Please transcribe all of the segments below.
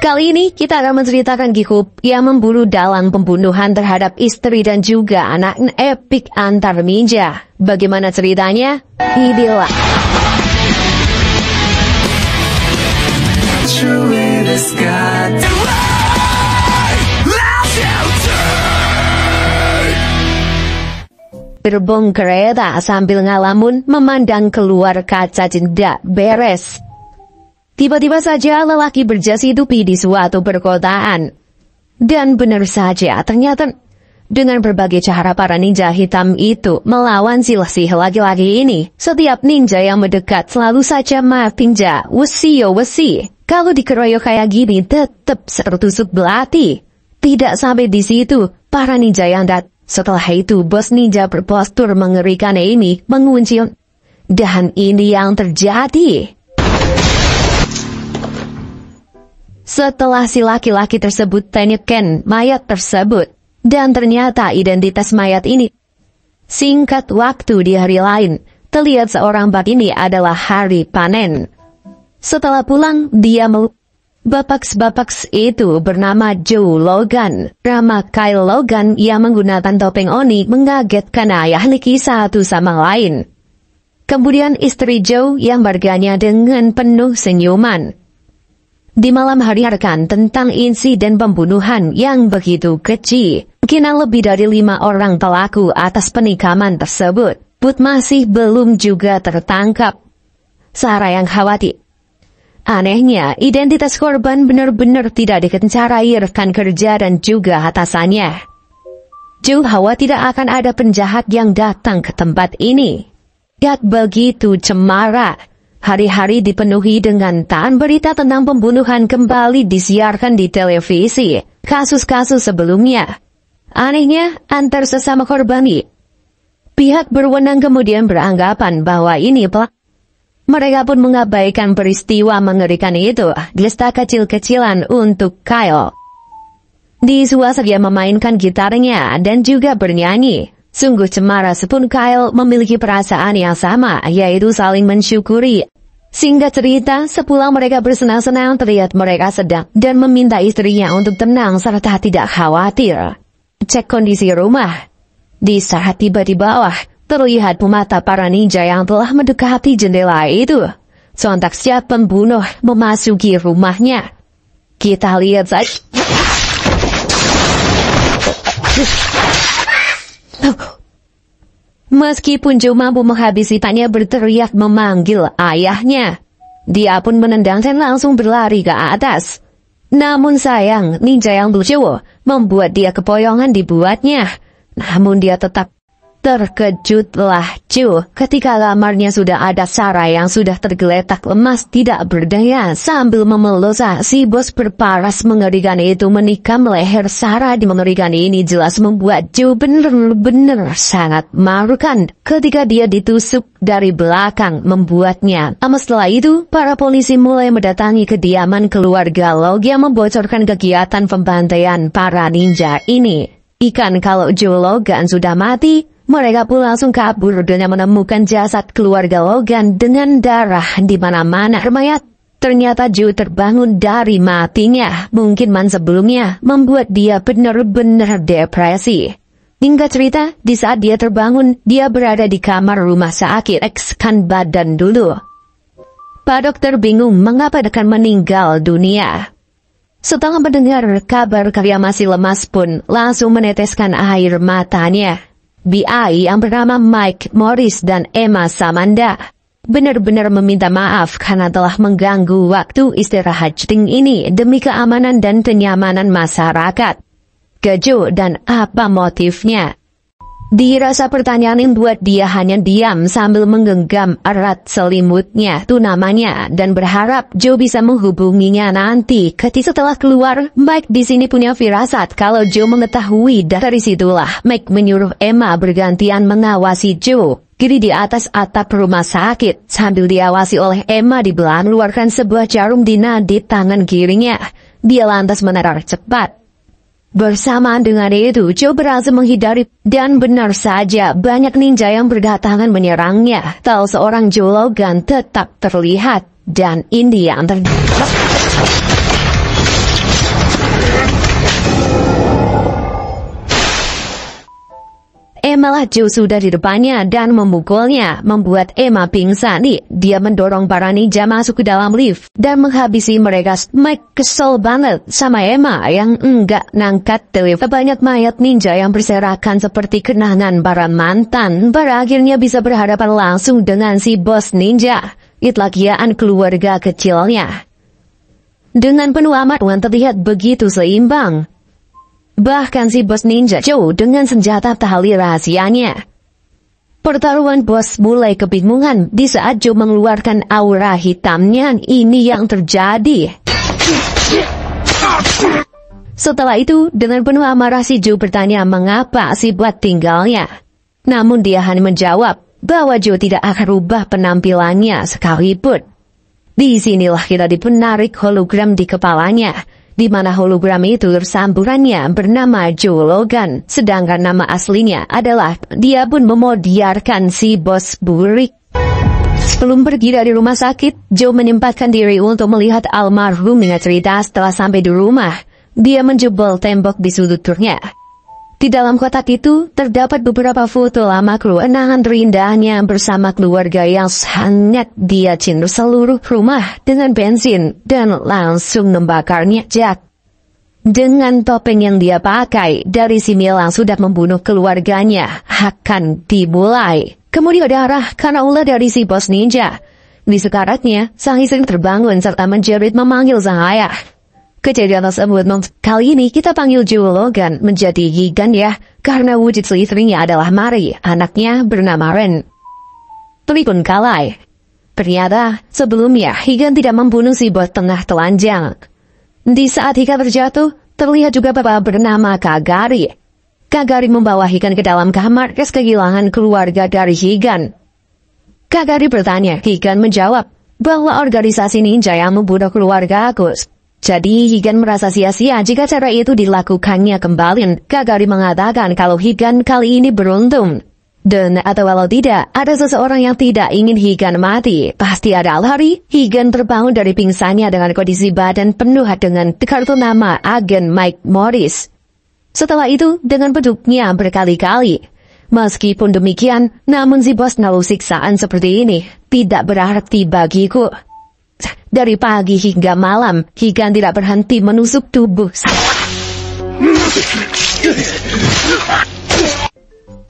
Kali ini kita akan menceritakan Gikup yang memburu dalang pembunuhan terhadap istri dan juga anak epik antar ninja. Bagaimana ceritanya? Inilah. Gerbong kereta sambil ngalamun memandang keluar kaca jendela beres. Tiba-tiba saja lelaki berjas hidupi di suatu perkotaan. Dan benar saja ternyata dengan berbagai cara para ninja hitam itu melawan silih laki-laki ini. Setiap ninja yang mendekat selalu saja mati. Wesi. Kalau dikeroyok kayak gini tetap tertusuk belati. Tidak sampai di situ, para ninja yang setelah itu bos ninja berpostur mengerikan ini mengunci. Dan ini yang terjadi. Setelah si laki-laki tersebut tanyakan mayat tersebut, dan ternyata identitas mayat ini. Singkat waktu di hari lain, terlihat seorang bak ini adalah hari panen. Setelah pulang, dia Bapaks itu bernama Joe Logan. Nama Kyle Logan yang menggunakan topeng Oni mengagetkan ayah Nicky satu sama lain. Kemudian istri Joe yang berganya dengan penuh senyuman. Di malam hari rekan tentang insiden pembunuhan yang begitu keji. Kini lebih dari 5 orang pelaku atas penikaman tersebut, pun masih belum juga tertangkap. Sarah yang khawatir. Anehnya, identitas korban benar-benar tidak dikencarai rekan kerja dan juga atasannya. Joe khawatir tidak akan ada penjahat yang datang ke tempat ini. Dan begitu cemara. Hari-hari dipenuhi dengan berita tentang pembunuhan kembali disiarkan di televisi. Kasus-kasus sebelumnya. Anehnya, antar sesama korban pihak berwenang kemudian beranggapan bahwa ini pelaku. Mereka pun mengabaikan peristiwa mengerikan itu. Gesta kecil-kecilan untuk Kyle. Di suasana memainkan gitarnya dan juga bernyanyi. Sungguh cemara sepun Kyle memiliki perasaan yang sama, yaitu saling mensyukuri. Singkat cerita, sepulang mereka bersenang-senang terlihat mereka sedang dan meminta istrinya untuk tenang serta tidak khawatir. Cek kondisi rumah. Di saat tiba di bawah, terlihat mata para ninja yang telah mendekati jendela itu. Sontak siap pembunuh memasuki rumahnya. Kita lihat saja. Meskipun Joe mampu menghabisi tanya berteriak memanggil ayahnya. Dia pun menendang dan langsung berlari ke atas. Namun sayang, ninja yang lucu membuat dia kepoyongan dibuatnya. Namun dia tetap terkejutlah Joe ketika kamarnya sudah ada Sarah yang sudah tergeletak lemas tidak berdaya sambil memeluk si bos berparas mengerikan itu menikam leher Sarah. Di mengerikan ini jelas membuat Joe benar-benar sangat marukan ketika dia ditusuk dari belakang membuatnya. Setelah itu, para polisi mulai mendatangi kediaman keluarga Log yang membocorkan kegiatan pembantaian para ninja ini. Kalau Joe Logan sudah mati, mereka pun langsung kabur dan menemukan jasad keluarga Logan dengan darah di mana-mana. Mayat ternyata Joe terbangun dari matinya. Mungkin sebelumnya membuat dia benar-benar depresi. Hingga cerita, di saat dia terbangun, dia berada di kamar rumah sakit ekskan badan dulu. Pak dokter bingung mengapa akan meninggal dunia. Setelah mendengar kabar karya masih lemas pun langsung meneteskan air matanya. BI yang bernama Mike Morris dan Emma Samanda benar-benar meminta maaf karena telah mengganggu waktu istirahat syuting ini demi keamanan dan kenyamanan masyarakat. Keju dan apa motifnya? Dirasa pertanyaan yang buat dia hanya diam sambil menggenggam erat selimutnya itu namanya dan berharap Joe bisa menghubunginya nanti. Ketika setelah keluar, Mike di sini punya firasat kalau Joe mengetahui. Dari situlah Mike menyuruh Emma bergantian mengawasi Joe. Kiri di atas atap rumah sakit sambil diawasi oleh Emma di belakang mengeluarkan sebuah jarum di nadi tangan kirinya. Dia lantas menerar cepat. Bersamaan dengan itu, Joe berhasil menghindari, dan benar saja banyak ninja yang berdatangan menyerangnya. Tal seorang Joe Logan tetap terlihat, dan ini yang terjadi. malah Joe sudah di depannya dan memukulnya, membuat Emma pingsan. Dia mendorong para ninja masuk ke dalam lift dan menghabisi mereka. Mike kesel banget sama Emma yang enggak nangkat lift. Banyak mayat ninja yang berserakan seperti kenangan para mantan. Pada akhirnya bisa berhadapan langsung dengan si bos ninja. Itulah kegiatan keluarga kecilnya. Dengan penuh amat terlihat begitu seimbang. Bahkan si bos ninja Joe dengan senjata tali rahasianya. Pertarungan bos mulai kebingungan di saat Joe mengeluarkan aura hitamnya. Ini yang terjadi. Setelah itu, dengan penuh amarah si Joe bertanya mengapa si buat tinggalnya. Namun dia hanya menjawab bahwa Joe tidak akan rubah penampilannya sekalipun. Di sinilah kita dipenarik hologram di kepalanya, di mana hologram itu samburannya bernama Joe Logan, sedangkan nama aslinya adalah dia pun memodiarkan si bos burik. Sebelum pergi dari rumah sakit, Joe menyempatkan diri untuk melihat almarhum dengan cerita. Setelah sampai di rumah, dia menjebol tembok di sudut turnya. Di dalam kotak itu, terdapat beberapa foto lama kenangan terindahnya bersama keluarga yang sangat dia cinta. Seluruh rumah dengan bensin dan langsung membakarnya. Jack, dengan topeng yang dia pakai dari si Milang sudah membunuh keluarganya, akan dimulai. Kemudian darah karena ulah dari si bos ninja. Di sekaratnya, sang istri terbangun serta menjerit memanggil sang ayah. Kejadian tersebut kali ini kita panggil Joe Logan menjadi Higan ya, karena wujud istrinya adalah Mary, anaknya bernama Ren. Telepon kalai. Ternyata sebelumnya Higan tidak membunuh si bos tengah telanjang. Di saat Higan terjatuh, terlihat juga bapak bernama Kagari. Kagari membawa Higan ke dalam kamar kes kehilangan keluarga dari Higan. Kagari bertanya, Higan menjawab bahwa organisasi ninja yang membunuh keluarga aku. Jadi Higan merasa sia-sia jika cara itu dilakukannya kembali. Kagari mengatakan kalau Higan kali ini beruntung. Dan atau walau tidak, ada seseorang yang tidak ingin Higan mati. Pasti ada hari, Higan terbangun dari pingsannya dengan kondisi badan penuh dengan kartu nama agen Mike Morris. Setelah itu, dengan beduknya berkali-kali. Meskipun demikian, namun si bos nalu siksaan seperti ini tidak berarti bagiku. Dari pagi hingga malam, Higan tidak berhenti menusuk tubuh.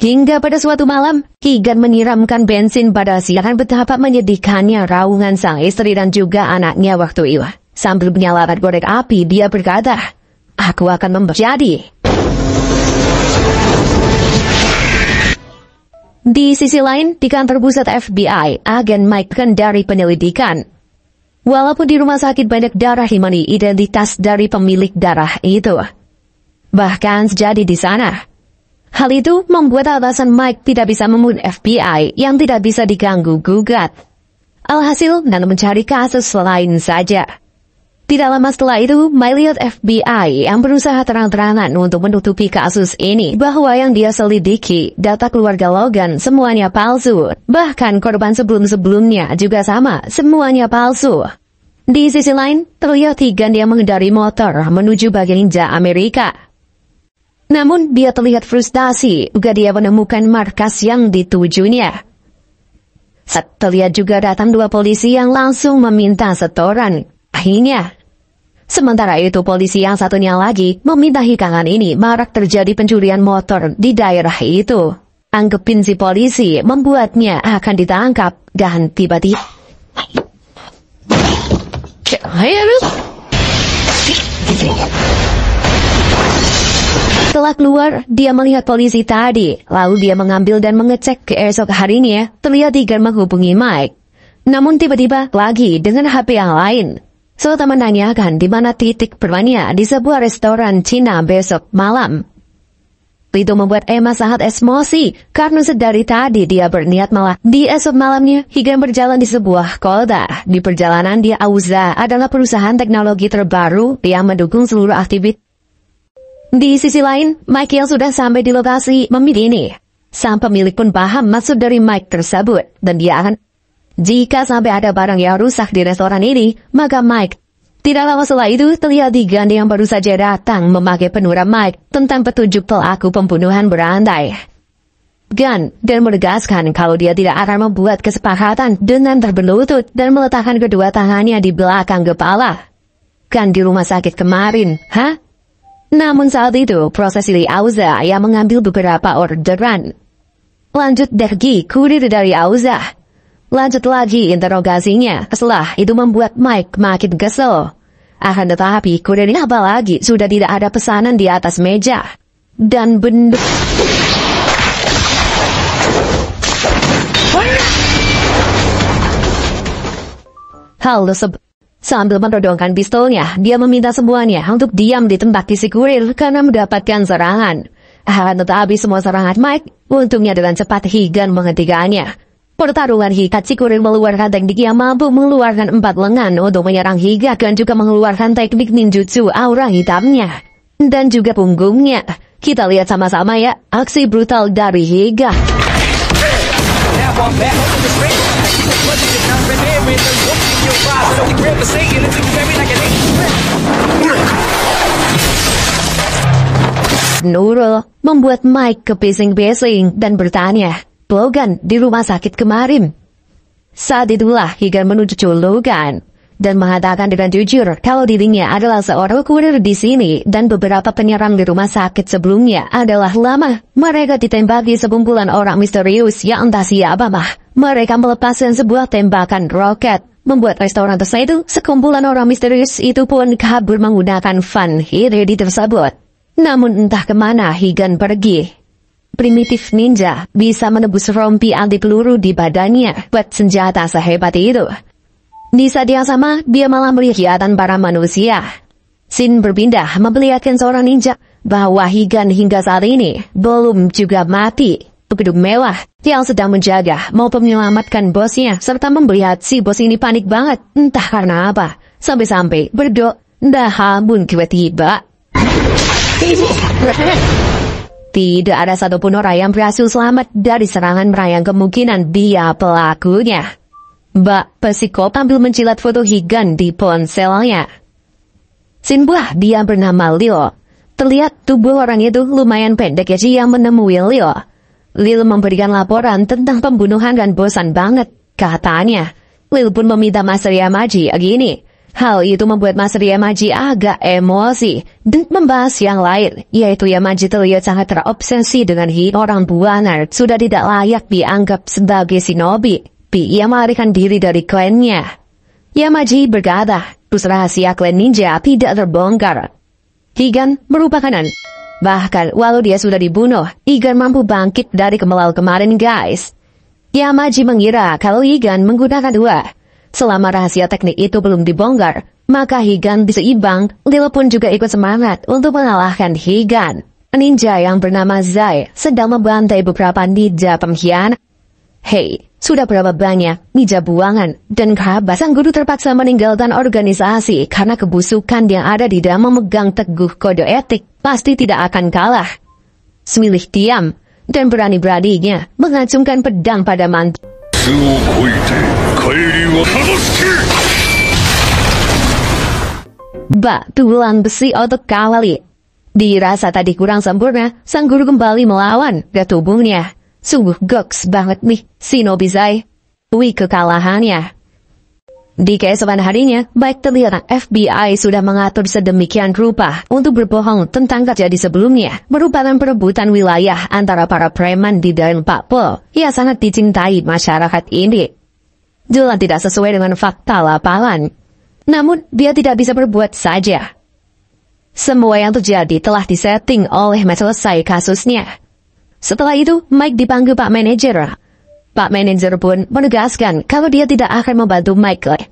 Hingga pada suatu malam, Higan menyiramkan bensin pada siang. Betapa menyedihkannya raungan sang istri dan juga anaknya waktu itu. Sambil menyalakan korek api, dia berkata, aku akan menjadi. Di sisi lain, di kantor pusat FBI, agen Mike dari penyelidikan. Walaupun di rumah sakit banyak darah himani identitas dari pemilik darah itu. Bahkan sejadi di sana. Hal itu membuat alasan Mike tidak bisa membunuh FBI yang tidak bisa diganggu-gugat. Alhasil, dan mencari kasus lain saja. Tidak lama setelah itu, melihat FBI yang berusaha terang-terangan untuk menutupi kasus ini bahwa yang dia selidiki, data keluarga Logan semuanya palsu. Bahkan korban sebelum-sebelumnya juga sama, semuanya palsu. Di sisi lain, terlihat Higan yang mengendari motor menuju bagian ninja Amerika. Namun dia terlihat frustasi juga dia menemukan markas yang ditujunya. Terlihat juga datang dua polisi yang langsung meminta setoran. Akhirnya, sementara itu polisi yang satunya lagi meminta hikangan ini marak terjadi pencurian motor di daerah itu. Anggapin si polisi membuatnya akan ditangkap dan tiba-tiba. Setelah keluar, dia melihat polisi tadi. Lalu dia mengambil dan mengecek keesok harinya. Terlihat Higan menghubungi Mike. Namun tiba-tiba lagi dengan HP yang lain. Serta menanyakan di mana titik bermainnya di sebuah restoran Cina besok malam. Itu membuat Emma sangat emosi karena sedari tadi dia berniat malah di esok malamnya Higan berjalan di sebuah kota. Di perjalanan dia Auza adalah perusahaan teknologi terbaru yang mendukung seluruh aktivitas. Di sisi lain, Mike yang sudah sampai di lokasi memilih ini. Sang pemilik pun paham maksud dari Mike tersebut dan dia akan jika sampai ada barang yang rusak di restoran ini, maka Mike. Tidak lama setelah itu, terlihat Higan yang baru saja datang memakai penuran Mike tentang petunjuk pelaku pembunuhan berantai. Gan dan menegaskan kalau dia tidak akan membuat kesepakatan dengan berlutut dan meletakkan kedua tangannya di belakang kepala. Kan di rumah sakit kemarin, hah? Namun saat itu, proses Li Auza yang mengambil beberapa orderan. Lanjut lagi kurir dari Auza. Lanjut lagi interogasinya. Setelah itu membuat Mike makin kesel. Akan tetapi kurirnya apalagi sudah tidak ada pesanan di atas meja. Dan benda... Hal tersebut. Sambil menodongkan pistolnya, dia meminta semuanya untuk diam di tempat si kurir karena mendapatkan serangan. Akan tetapi semua serangan Mike, untungnya dengan cepat Higan menghentikannya. Pertarungan Higan si kurir mengeluarkan teknik yang mampu mengeluarkan 4 lengan untuk menyerang Higan dan juga mengeluarkan teknik ninjutsu aura hitamnya. Dan juga punggungnya. Kita lihat sama-sama ya, aksi brutal dari Higan. Nurul membuat Mike kepising-pising dan bertanya, Logan di rumah sakit kemarin. Saat itulah Higan menuju Logan dan mengatakan dengan jujur kalau dirinya adalah seorang kurir di sini dan beberapa penyerang di rumah sakit sebelumnya adalah lama. Mereka ditembaki sekumpulan orang misterius yang entah siapa mah. Mereka melepaskan sebuah tembakan roket, membuat restoran tersebut. Sekumpulan orang misterius itu pun kabur menggunakan van Hidedi tersebut. Namun entah kemana Higan pergi. Primitif ninja bisa menebus rompi anti peluru di badannya buat senjata sehebat itu. Di saat yang sama, dia malah melihat para manusia. Sin berpindah memperlihatkan seorang ninja bahwa Higan hingga saat ini belum juga mati. Gedung mewah yang sedang menjaga maupun menyelamatkan bosnya serta melihat si bos ini panik banget entah karena apa. Sampai-sampai berdoa, namun tiba-tiba tidak ada satupun orang yang berhasil selamat dari serangan yang kemungkinan dia pelakunya. Mbak psikop ambil menjilat foto Higan di ponselnya. Sinbuah dia bernama Leo. Terlihat tubuh orang itu lumayan pendek ya yang menemui Leo. Leo memberikan laporan tentang pembunuhan dan bosan banget, katanya. Leo pun meminta Mas Ryamaji gini. Hal itu membuat Mas Ryamaji agak emosi dan membahas yang lain, yaitu Yamaji terlihat sangat terobsesi dengan orang buanar sudah tidak layak dianggap sebagai shinobi. Ia melarikan diri dari klannya. Yamaji berkata, terus rahasia klan ninja tidak terbongkar. Higan merupakan bahkan walau dia sudah dibunuh, Higan mampu bangkit dari kemelal kemarin guys. Yamaji mengira kalau Higan menggunakan dua. Selama rahasia teknik itu belum dibongkar, maka Higan bisa imbang. Lilo pun juga ikut semangat untuk mengalahkan Higan. Ninja yang bernama Zai sedang membantai beberapa ninja pengkhianat. Hei, sudah berapa banyak ninja buangan dan kerabat sang guru terpaksa meninggalkan organisasi karena kebusukan yang ada di dalam memegang teguh kode etik pasti tidak akan kalah. Semilih diam dan berani-beraninya mengacungkan pedang pada mantu. Tulang besi otot kawali. Dirasa tadi kurang sempurna, sang guru kembali melawan ke tubuhnya. Sungguh goks banget nih, Shinobi Zai. Kekalahannya. Di keesokan harinya, baik terlihat FBI sudah mengatur sedemikian rupa untuk berbohong tentang kejadian sebelumnya, merupakan perebutan wilayah antara para preman di daerah Pakpol yang sangat dicintai masyarakat ini. Jelas tidak sesuai dengan fakta lapangan. Namun, dia tidak bisa berbuat saja. Semua yang terjadi telah disetting oleh selesai kasusnya. Setelah itu, Mike dipanggil Pak Manajer. Pak Manajer pun menegaskan kalau dia tidak akan membantu Mike.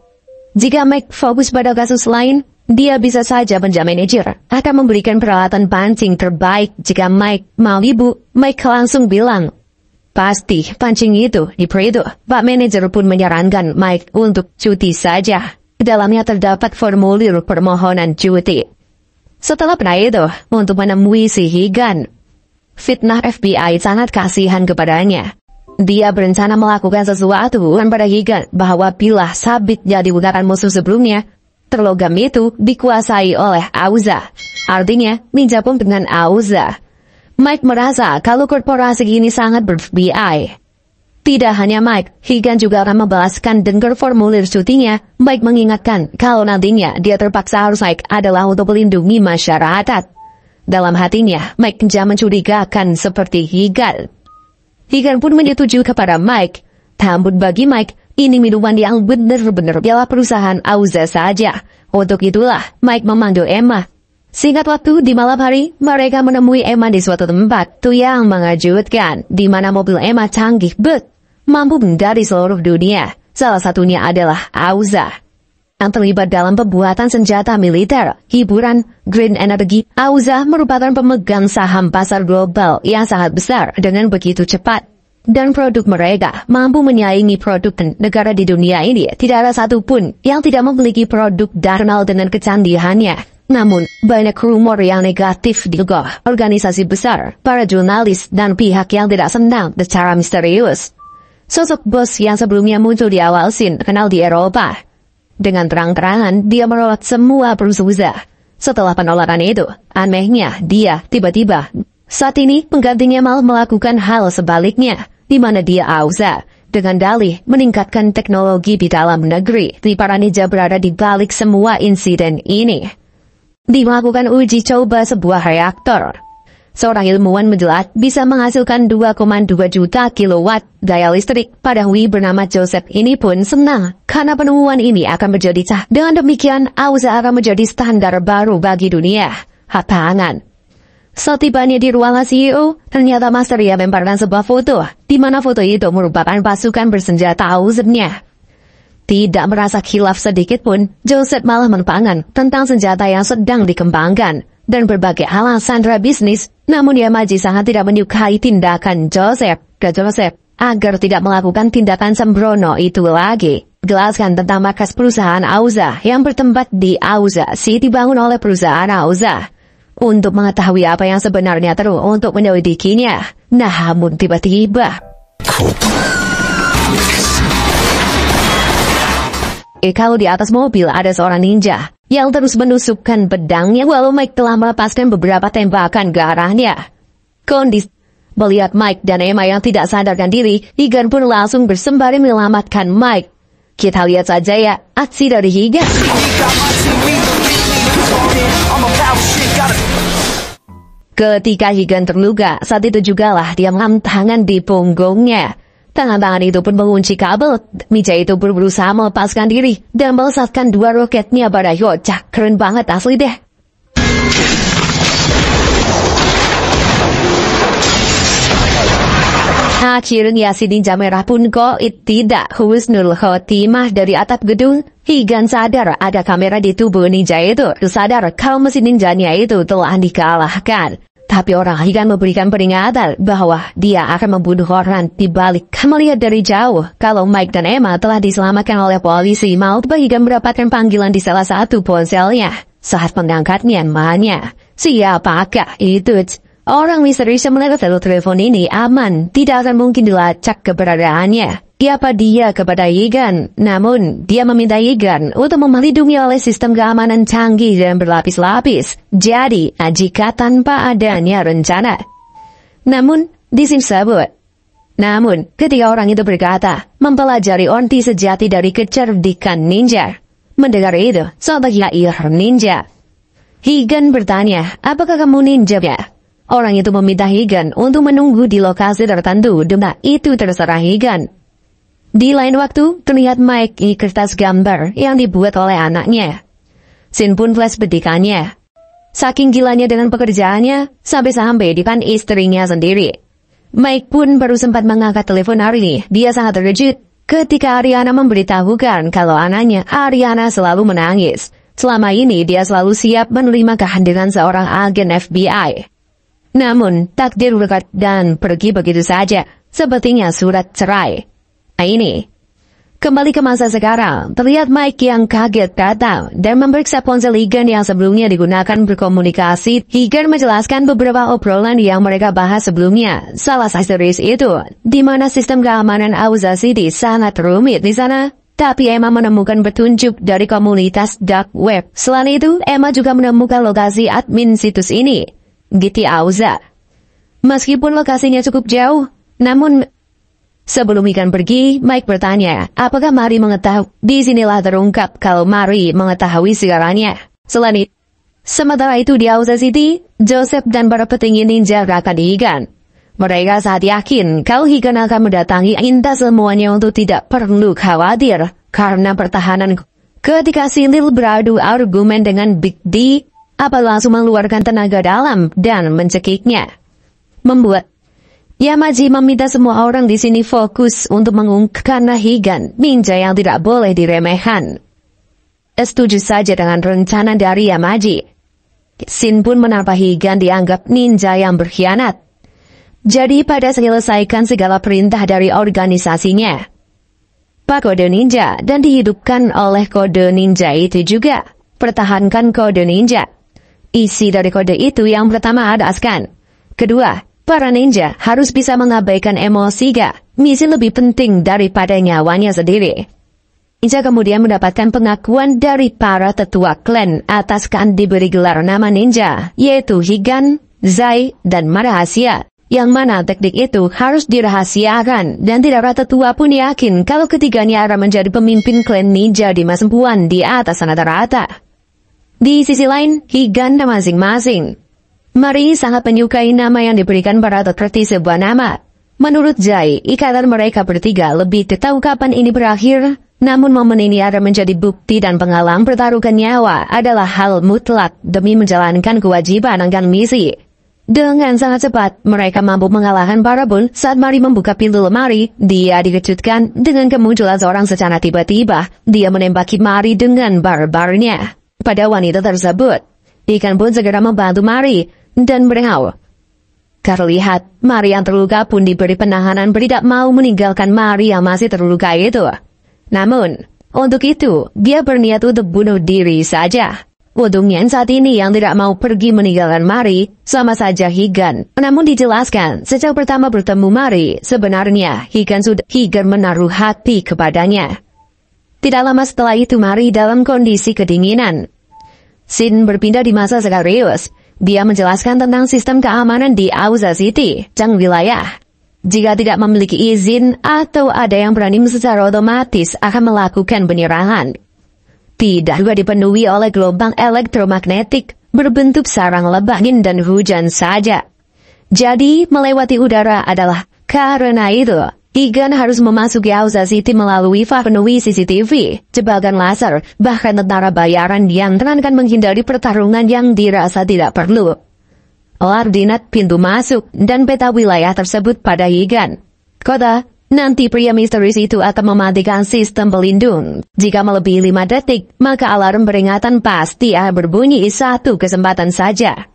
Jika Mike fokus pada kasus lain, dia bisa saja menjadi manajer akan memberikan peralatan pancing terbaik. Jika Mike mau ibu, Mike langsung bilang, pasti pancing itu diperhitung. Pak Manajer pun menyarankan Mike untuk cuti saja. Di dalamnya terdapat formulir permohonan cuti. Setelah itu, untuk menemui si Higan, fitnah FBI sangat kasihan kepadanya. Dia berencana melakukan sesuatu pada Higan bahwa bila sabit jadi bukan musuh sebelumnya, terlogam itu dikuasai oleh Auza. Artinya, ninja pun dengan Auza. Mike merasa kalau korporasi ini sangat ber-FBI. Tidak hanya Mike, Higan juga akan membalaskan dengan formulir cutinya. Mike mengingatkan kalau nantinya dia terpaksa harus naik adalah untuk melindungi masyarakat. Dalam hatinya, Mike kejam mencurigakan seperti Higan. Higan pun menyetujui kepada Mike. Namun bagi Mike, ini minuman yang benar-benar adalah perusahaan Auza saja. Untuk itulah, Mike memanggil Emma. Singkat waktu, di malam hari, mereka menemui Emma di suatu tempat yang mengejutkan, di mana mobil Emma canggih mampu dari seluruh dunia. Salah satunya adalah Auza, yang terlibat dalam pembuatan senjata militer, hiburan, green energy. Auza merupakan pemegang saham pasar global yang sangat besar dengan begitu cepat. Dan produk mereka mampu menyaingi produk negara di dunia ini. Tidak ada satupun yang tidak memiliki produk terkenal dengan kecanggihannya. Namun, banyak rumor yang negatif juga. Organisasi besar, para jurnalis, dan pihak yang tidak senang secara misterius. Sosok bos yang sebelumnya muncul di awal scene kenal di Eropa. Dengan terang-terangan, dia merawat semua perusahaan. Setelah penolakan itu, anehnya, dia tiba-tiba saat ini penggantinya malah melakukan hal sebaliknya, di mana dia Auza dengan dalih meningkatkan teknologi di dalam negeri. Di para ninja berada di balik semua insiden ini. Dilakukan uji coba sebuah reaktor. Seorang ilmuwan menjelat bisa menghasilkan 2,2 juta kilowatt daya listrik. Pada Hui bernama Joseph ini pun senang karena penemuan ini akan menjadi sah. Dengan demikian, Auza akan menjadi standar baru bagi dunia. Hatangan. Setibanya di ruangan CEO, ternyata Master Ria memparkan sebuah foto, di mana foto itu merupakan pasukan bersenjata Auza-nya. Tidak merasa khilaf sedikit pun, Joseph malah menerangkan tentang senjata yang sedang dikembangkan, dan berbagai alasan bisnis. Namun Yamaji sangat tidak menyukai tindakan Joseph agar tidak melakukan tindakan sembrono itu lagi. Jelaskan tentang markas perusahaan Auza yang bertempat di Auza City dibangun oleh perusahaan Auza. Untuk mengetahui apa yang sebenarnya terus untuk menyelidikinya. Namun tiba-tiba kalau di atas mobil ada seorang ninja yang terus menusukkan pedangnya walau Mike telah melepaskan beberapa tembakan ke arahnya. Kondisi melihat Mike dan Emma yang tidak sadarkan diri, Higan pun langsung bersembari menyelamatkan Mike. Kita lihat saja ya aksi dari Higan. Ketika Higan terluka, saat itu jugalah dia mengambil tangan di punggungnya. Tangan-tangan itu pun mengunci kabel. Ninja itu pun berusaha melepaskan diri dan melesatkan 2 roketnya pada Yocha. Keren banget asli deh. Akhirnya si ninja merah pun tidak husnul khotimah dari atap gedung. Higan sadar ada kamera di tubuh ninja itu. Sadar kalau mesin ninjanya itu telah dikalahkan. Tapi orang Higan memberikan peringatan bahwa dia akan membunuh orang di balik. Melihat dari jauh kalau Mike dan Emma telah diselamatkan oleh polisi, malah Higan mendapatkan panggilan di salah satu ponselnya. Saat mengangkatnya, mahanya, siapakah itu? Orang misterius yang menelepon telepon ini aman, tidak akan mungkin dilacak keberadaannya. Siapa dia kepada Higan? Namun, dia meminta Higan untuk melindungi oleh sistem keamanan canggih dan berlapis-lapis. Jadi, jika tanpa adanya rencana. Namun, disebut. Namun, ketika orang itu berkata, mempelajari onti sejati dari kecerdikan ninja. Mendengar itu, seolah ia ninja. Higan bertanya, apakah kamu ninja ya? Orang itu meminta Higan untuk menunggu di lokasi tertentu. Itu terserah Higan. Di lain waktu, terlihat Mike di kertas gambar yang dibuat oleh anaknya. Sin pun flash bedikannya. Saking gilanya dengan pekerjaannya, sampai-sampai di depan istrinya sendiri. Mike pun baru sempat mengangkat telepon hari ini. Dia sangat terkejut ketika Ariana memberitahukan kalau anaknya, Ariana, selalu menangis. Selama ini dia selalu siap menerima kehadiran seorang agen FBI. Namun, takdir berkat dan pergi begitu saja, sepertinya surat cerai. Ini kembali ke masa sekarang, terlihat Mike yang kaget datang dan memeriksa ponsel Higan yang sebelumnya digunakan berkomunikasi. Higan menjelaskan beberapa obrolan yang mereka bahas sebelumnya. Salah satu series itu, di mana sistem keamanan Auza City sangat rumit di sana. Tapi Emma menemukan petunjuk dari komunitas dark web. Selain itu, Emma juga menemukan lokasi admin situs ini, GT Auza. Meskipun lokasinya cukup jauh, namun sebelum Higan pergi, Mike bertanya, apakah Mari mengetahui? Disinilah terungkap kalau Mari mengetahui segalanya. Selain itu, sementara itu di Auza City, Joseph dan para petinggi ninja akan Higan. Mereka saat yakin kalau Higan akan mendatangi Inta semuanya untuk tidak perlu khawatir karena pertahanan. Ketika Sinil beradu argumen dengan Big D, apa langsung mengeluarkan tenaga dalam dan mencekiknya. Membuat Yamaji meminta semua orang di sini fokus untuk mengungkapkan Higan, ninja yang tidak boleh diremehkan. Setuju saja dengan rencana dari Yamaji. Shin pun menampak Higan dianggap ninja yang berkhianat. Jadi pada selesaikan segala perintah dari organisasinya, Pak kode ninja dan dihidupkan oleh kode ninja itu juga. Pertahankan kode ninja. Isi dari kode itu yang pertama ada askan. Kedua, para ninja harus bisa mengabaikan emosi misi lebih penting daripada nyawanya sendiri. Ninja kemudian mendapatkan pengakuan dari para tetua klan atas diberi gelar nama ninja, yaitu Higan, Zai, dan Marahasia. Yang mana teknik itu harus dirahasiakan dan tidak ada tetua pun yakin kalau ketiganya akan menjadi pemimpin klan ninja di masa perempuan di atas rata-rata. Di sisi lain, Higan dan masing-masing. Mari sangat menyukai nama yang diberikan para seperti sebuah nama. Menurut Zai, ikatan mereka bertiga lebih tahu kapan ini berakhir, namun momen ini akan menjadi bukti dan pengalaman pertaruhan nyawa adalah hal mutlak demi menjalankan kewajiban dan misi. Dengan sangat cepat, mereka mampu mengalahkan Parabon saat Mari membuka pintu lemari. Dia dikejutkan dengan kemunculan seorang secara tiba-tiba. Dia menembaki Mari dengan barbarnya. Pada wanita tersebut, Higan pun segera membantu Mari dan berengau. Terlihat, Mari yang terluka pun diberi penahanan tidak mau meninggalkan Mari yang masih terluka itu. Namun, untuk itu, dia berniat untuk bunuh diri saja. Untungnya saat ini yang tidak mau pergi meninggalkan Mari, sama saja Higan. Namun dijelaskan, sejak pertama bertemu Mari, sebenarnya Higan menaruh hati kepadanya. Tidak lama setelah itu Mari dalam kondisi kedinginan. Shin berpindah di masa serius. Dia menjelaskan tentang sistem keamanan di Auza City, dan wilayah. Jika tidak memiliki izin atau ada yang berani secara otomatis akan melakukan penyerangan. Tidak juga dipenuhi oleh gelombang elektromagnetik berbentuk sarang lebah angin dan hujan saja. Jadi melewati udara adalah karena itu. Higan harus memasuki Auza City melalui penuhi CCTV, jebakan laser, bahkan tentara bayaran yang akan menghindari pertarungan yang dirasa tidak perlu. Koordinat pintu masuk dan peta wilayah tersebut pada Higan. Kota, nanti pria misterius itu akan mematikan sistem pelindung. Jika melebihi 5 detik, maka alarm peringatan pasti akan berbunyi 1 kesempatan saja.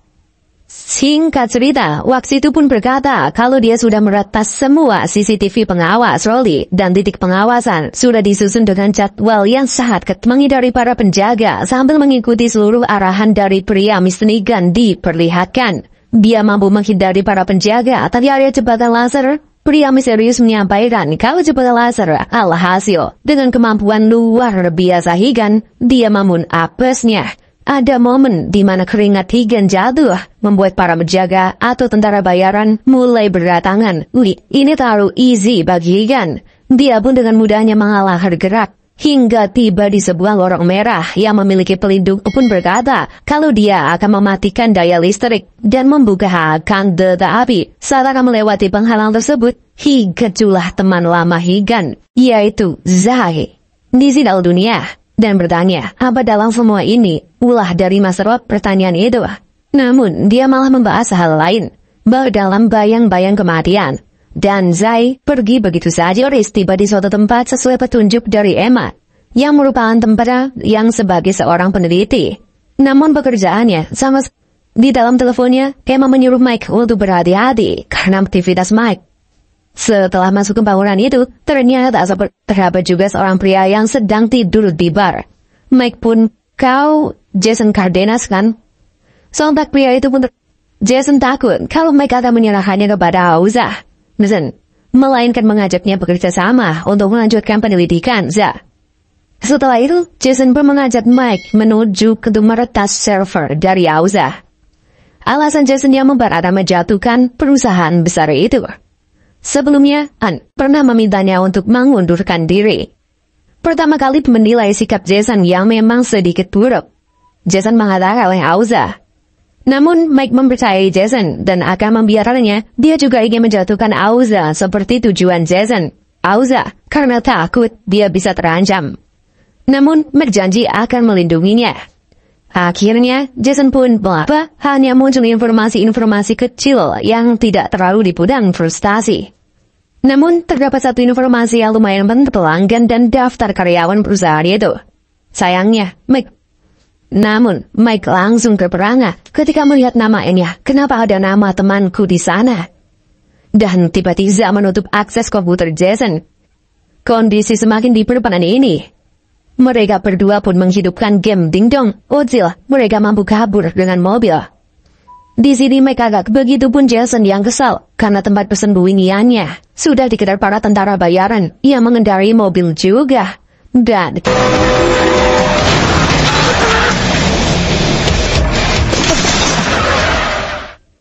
Singkat cerita, waktu itu pun berkata kalau dia sudah meretas semua CCTV pengawas roli dan titik pengawasan sudah disusun dengan jadwal yang sangat ketat menghindari para penjaga sambil mengikuti seluruh arahan dari pria misterius diperlihatkan. Dia mampu menghindari para penjaga dari area jebakan laser. Pria misterius menyampaikan kalau jebakan laser alhasil dengan kemampuan luar biasa Higan, dia mamun apesnya. Ada momen di mana keringat Higan jatuh, membuat para penjaga atau tentara bayaran mulai berdatangan. Ini terlalu easy bagi Higan. Dia pun dengan mudahnya mengalah bergerak, hingga tiba di sebuah lorong merah yang memiliki pelindung pun berkata kalau dia akan mematikan daya listrik dan membuka kandel api. Saat akan melewati penghalang tersebut, Higan julah teman lama Higan, yaitu Zai, di sidal dunia. Dan bertanya, apa dalam semua ini ulah dari masalah pertanyaan itu? Namun, dia malah membahas hal lain, bahwa dalam bayang-bayang kematian. Dan Zai pergi begitu saja tiba di suatu tempat sesuai petunjuk dari Emma, yang merupakan tempat yang sebagai seorang peneliti. Namun pekerjaannya sama di dalam teleponnya, Emma menyuruh Mike untuk berhati-hati karena aktivitas Mike. Setelah masuk ke bangunan itu, ternyata terdapat juga seorang pria yang sedang tidur di bar. Mike pun, kau Jason Cardenas kan? Sontak pria itu pun Jason takut kalau Mike akan menyerahkannya kepada Auza, melainkan mengajaknya bekerja sama untuk melanjutkan penelitikan. Setelah itu, Jason pun mengajak Mike menuju ke meretas server dari Auza. alasan Jason yang membuat Adam menjatuhkan perusahaan besar itu. Sebelumnya, An pernah memintanya untuk mengundurkan diri. Pertama kali menilai sikap Jason yang memang sedikit buruk. Jason mengatakan oleh Auza. Namun, Mike mempercayai Jason dan akan membiarkannya. Dia juga ingin menjatuhkan Auza seperti tujuan Jason. Auza, karena takut dia bisa terancam. Namun, Mike janji akan melindunginya. Akhirnya, Jason pun melapa hanya muncul informasi-informasi kecil yang tidak terlalu dipudang frustasi. Namun, terdapat satu informasi yang lumayan penting pelanggan dan daftar karyawan perusahaan itu. Sayangnya, Mike langsung terperangah ketika melihat namanya. Kenapa ada nama temanku di sana? Dan tiba-tiba menutup akses komputer Jason. Kondisi semakin diperparah ini. Mereka berdua pun menghidupkan game Dingdong. Ozil, mereka mampu kabur dengan mobil. Di sini Mike agak, begitupun Jason yang kesal karena tempat persembunyiannya sudah dikejar para tentara bayaran. Ia mengendarai mobil juga. Dan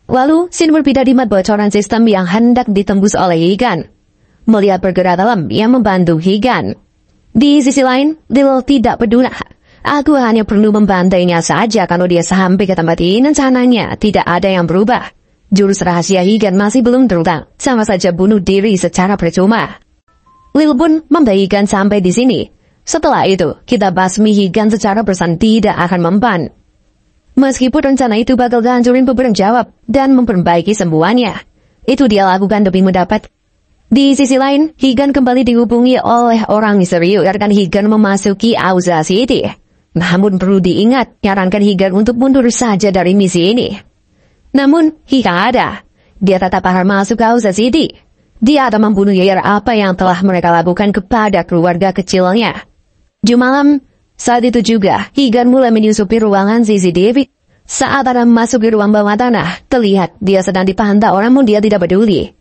lalu, scene berbeda di bocoran sistem yang hendak ditembus oleh Higan. Melihat bergerak dalam yang membantu Higan. Di sisi lain, Lil tidak peduli. Aku hanya perlu membantainya saja kalau dia sampai ke tempat ini. Rencananya tidak ada yang berubah. Jurus rahasia Higan masih belum terungkap. Sama saja bunuh diri secara percuma. Lil pun membaikkan sampai di sini. Setelah itu, kita basmi Higan secara bersan tidak akan mempan. Meskipun rencana itu bakal hancurin beberapa jawab dan memperbaiki semuanya. Itu dia lakukan demi mendapat. Di sisi lain, Higan kembali dihubungi oleh orang misterius karena Higan memasuki Auza City. Namun perlu diingat, nyarankan Higan untuk mundur saja dari misi ini. Namun, Higan ada. Dia tetap akan masuk ke Auza City. Dia akan membunuh Yair apa yang telah mereka lakukan kepada keluarga kecilnya. Jumalam, saat itu juga, Higan mulai menyusupi ruangan CCTV. Saat Adam masuk ke ruang bawah tanah, terlihat dia sedang dipantau orang pun dia tidak peduli.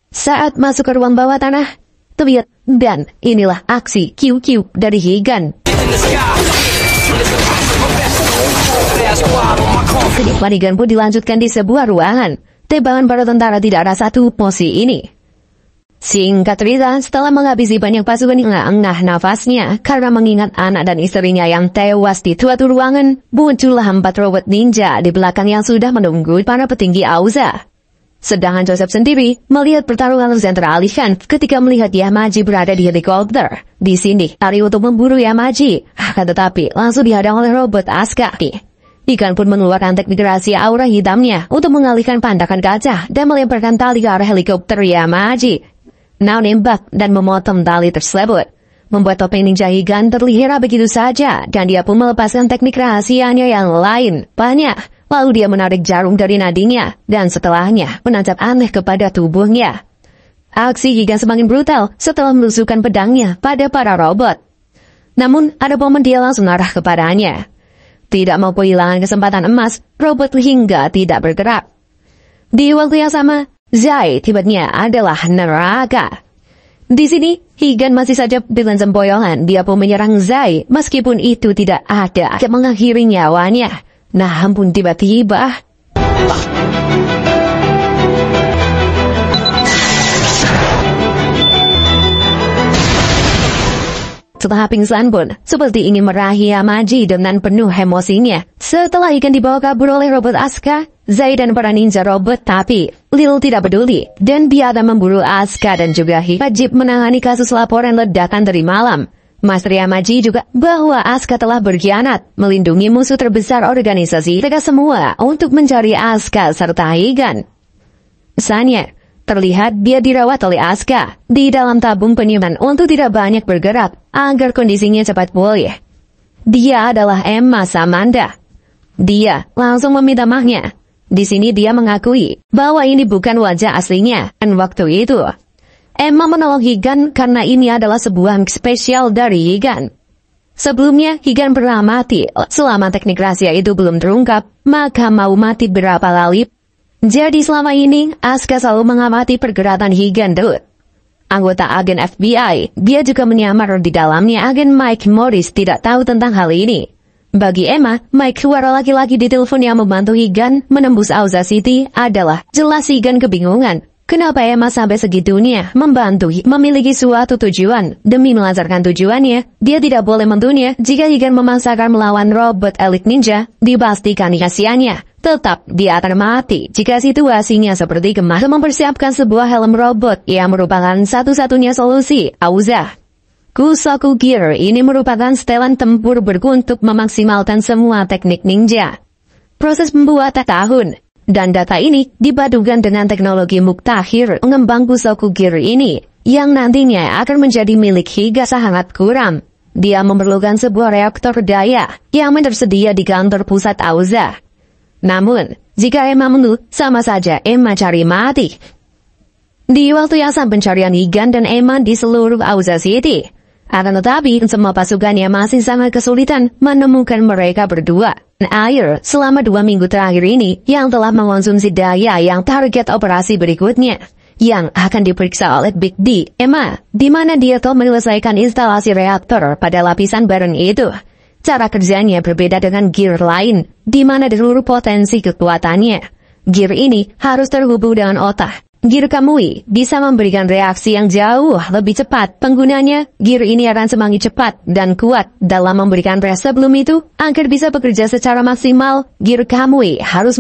Saat masuk ke ruang bawah tanah, terlihat, dan inilah aksi QQ dari Higan. Higan pun dilanjutkan di sebuah ruangan. Tebakan para tentara tidak ada satu posisi ini. Singkat cerita, setelah menghabisi banyak pasukan yang engah nafasnya karena mengingat anak dan istrinya yang tewas di suatu ruangan, muncullah 4 robot ninja di belakang yang sudah menunggu para petinggi Auza. Sedangkan Joseph sendiri melihat pertarungan teralihkan ketika melihat Yamaji berada di helikopter. Di sini, lari untuk memburu Yamaji, akan tetapi langsung dihadang oleh robot Asuka. Higan pun mengeluarkan teknik rahasia aura hitamnya untuk mengalihkan pandangan gajah dan melemparkan tali ke arah helikopter Yamaji. Now nembak dan memotong tali tersebut, membuat topeng ninja Higan terlihat begitu saja, dan dia pun melepaskan teknik rahasianya yang lain banyak. Lalu dia menarik jarum dari nadinya, dan setelahnya menancap aneh kepada tubuhnya. Aksi Higan semakin brutal setelah menusukkan pedangnya pada para robot. Namun, ada momen dia langsung arah kepadanya. Tidak mau kehilangan kesempatan emas, robot hingga tidak bergerak. Di waktu yang sama, Zai tiba-tiba adalah neraka. Di sini, Higan masih saja dengan sempoyongan. Dia pun menyerang Zai, meskipun itu tidak ada yang mengakhiri nyawanya. Nah, ampun tiba-tiba. Setelah pingsan pun, seperti ingin meraih Yamaji dengan penuh emosinya. Setelah Higan dibawa kabur oleh robot Asuka, Zai dan para ninja robot, tapi Lil tidak peduli. Dan biarlah memburu Asuka dan juga wajib menangani kasus laporan ledakan dari malam. Master Yamaji juga bahwa Asuka telah berkhianat, melindungi musuh terbesar organisasi mereka semua untuk mencari Asuka serta Higan. Misalnya, terlihat dia dirawat oleh Asuka di dalam tabung penyimpanan untuk tidak banyak bergerak agar kondisinya cepat pulih. Dia adalah Emma Samantha. Dia langsung meminta maafnya. Di sini dia mengakui bahwa ini bukan wajah aslinya dan waktu itu Emma menolong Higan karena ini adalah sebuah spesial dari Higan. Sebelumnya, Higan pernah mati. Selama teknik rahasia itu belum terungkap, maka mau mati berapa kali. Jadi selama ini, Asuka selalu mengamati pergerakan Higan terus. Anggota agen FBI, dia juga menyamar di dalamnya agen Mike Morris tidak tahu tentang hal ini. Bagi Emma, Mike suara laki-laki di telepon yang membantu Higan menembus Auza City adalah jelas Higan kebingungan. Kenapa Emma sampai segitunya membantu memiliki suatu tujuan? Demi melancarkan tujuannya, dia tidak boleh mendunia jika Higan memaksakan melawan robot elit ninja, dipastikan kasihannya. Tetap dia akan mati jika situasinya seperti kemarin mempersiapkan sebuah helm robot yang merupakan satu-satunya solusi. Auza Kusoku Gear ini merupakan setelan tempur bergu untuk memaksimalkan semua teknik ninja. Proses pembuatan tahun dan data ini dipadukan dengan teknologi mutakhir pengembang Kusoku Gear ini, yang nantinya akan menjadi milik Higa sangat kuram. Dia memerlukan sebuah reaktor daya yang tersedia di kantor pusat Auza. Namun, jika Emma menurut, sama saja Emma cari mati. Di waktu yang sama pencarian Higan dan Emma di seluruh Auza City. Akan tetapi, semua pasukannya masih sangat kesulitan menemukan mereka berdua. Air selama 2 minggu terakhir ini yang telah mengonsumsi daya yang target operasi berikutnya, yang akan diperiksa oleh Big D, Emma, di mana dia telah menyelesaikan instalasi reaktor pada lapisan bareng itu. Cara kerjanya berbeda dengan gear lain, di mana seluruh potensi kekuatannya. Gear ini harus terhubung dengan otak. Gear Kamui bisa memberikan reaksi yang jauh lebih cepat. Penggunanya, gear ini akan semakin cepat dan kuat dalam memberikan rest. Sebelum itu, agar bisa bekerja secara maksimal, gear Kamui harus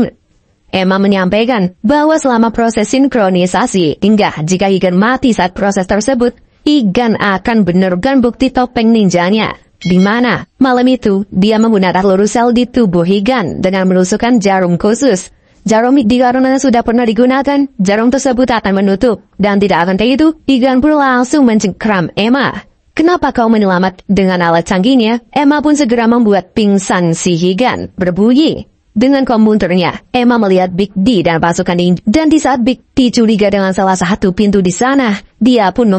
Emma menyampaikan bahwa selama proses sinkronisasi, hingga jika Higan mati saat proses tersebut, Higan akan benarkan bukti topeng ninjanya. Di mana, malam itu, dia menggunakan seluruh sel di tubuh Higan dengan menusukkan jarum khusus. Jarum karena sudah pernah digunakan, jarum tersebut akan menutup, dan tidak akan itu, Higan pun langsung mencengkram Emma. Kenapa kau menyelamat? Dengan alat canggihnya, Emma pun segera membuat pingsan si Higan berbunyi. Dengan komputernya, Emma melihat Big D dan pasukan ninja, dan di saat Big D curiga dengan salah satu pintu di sana, dia pun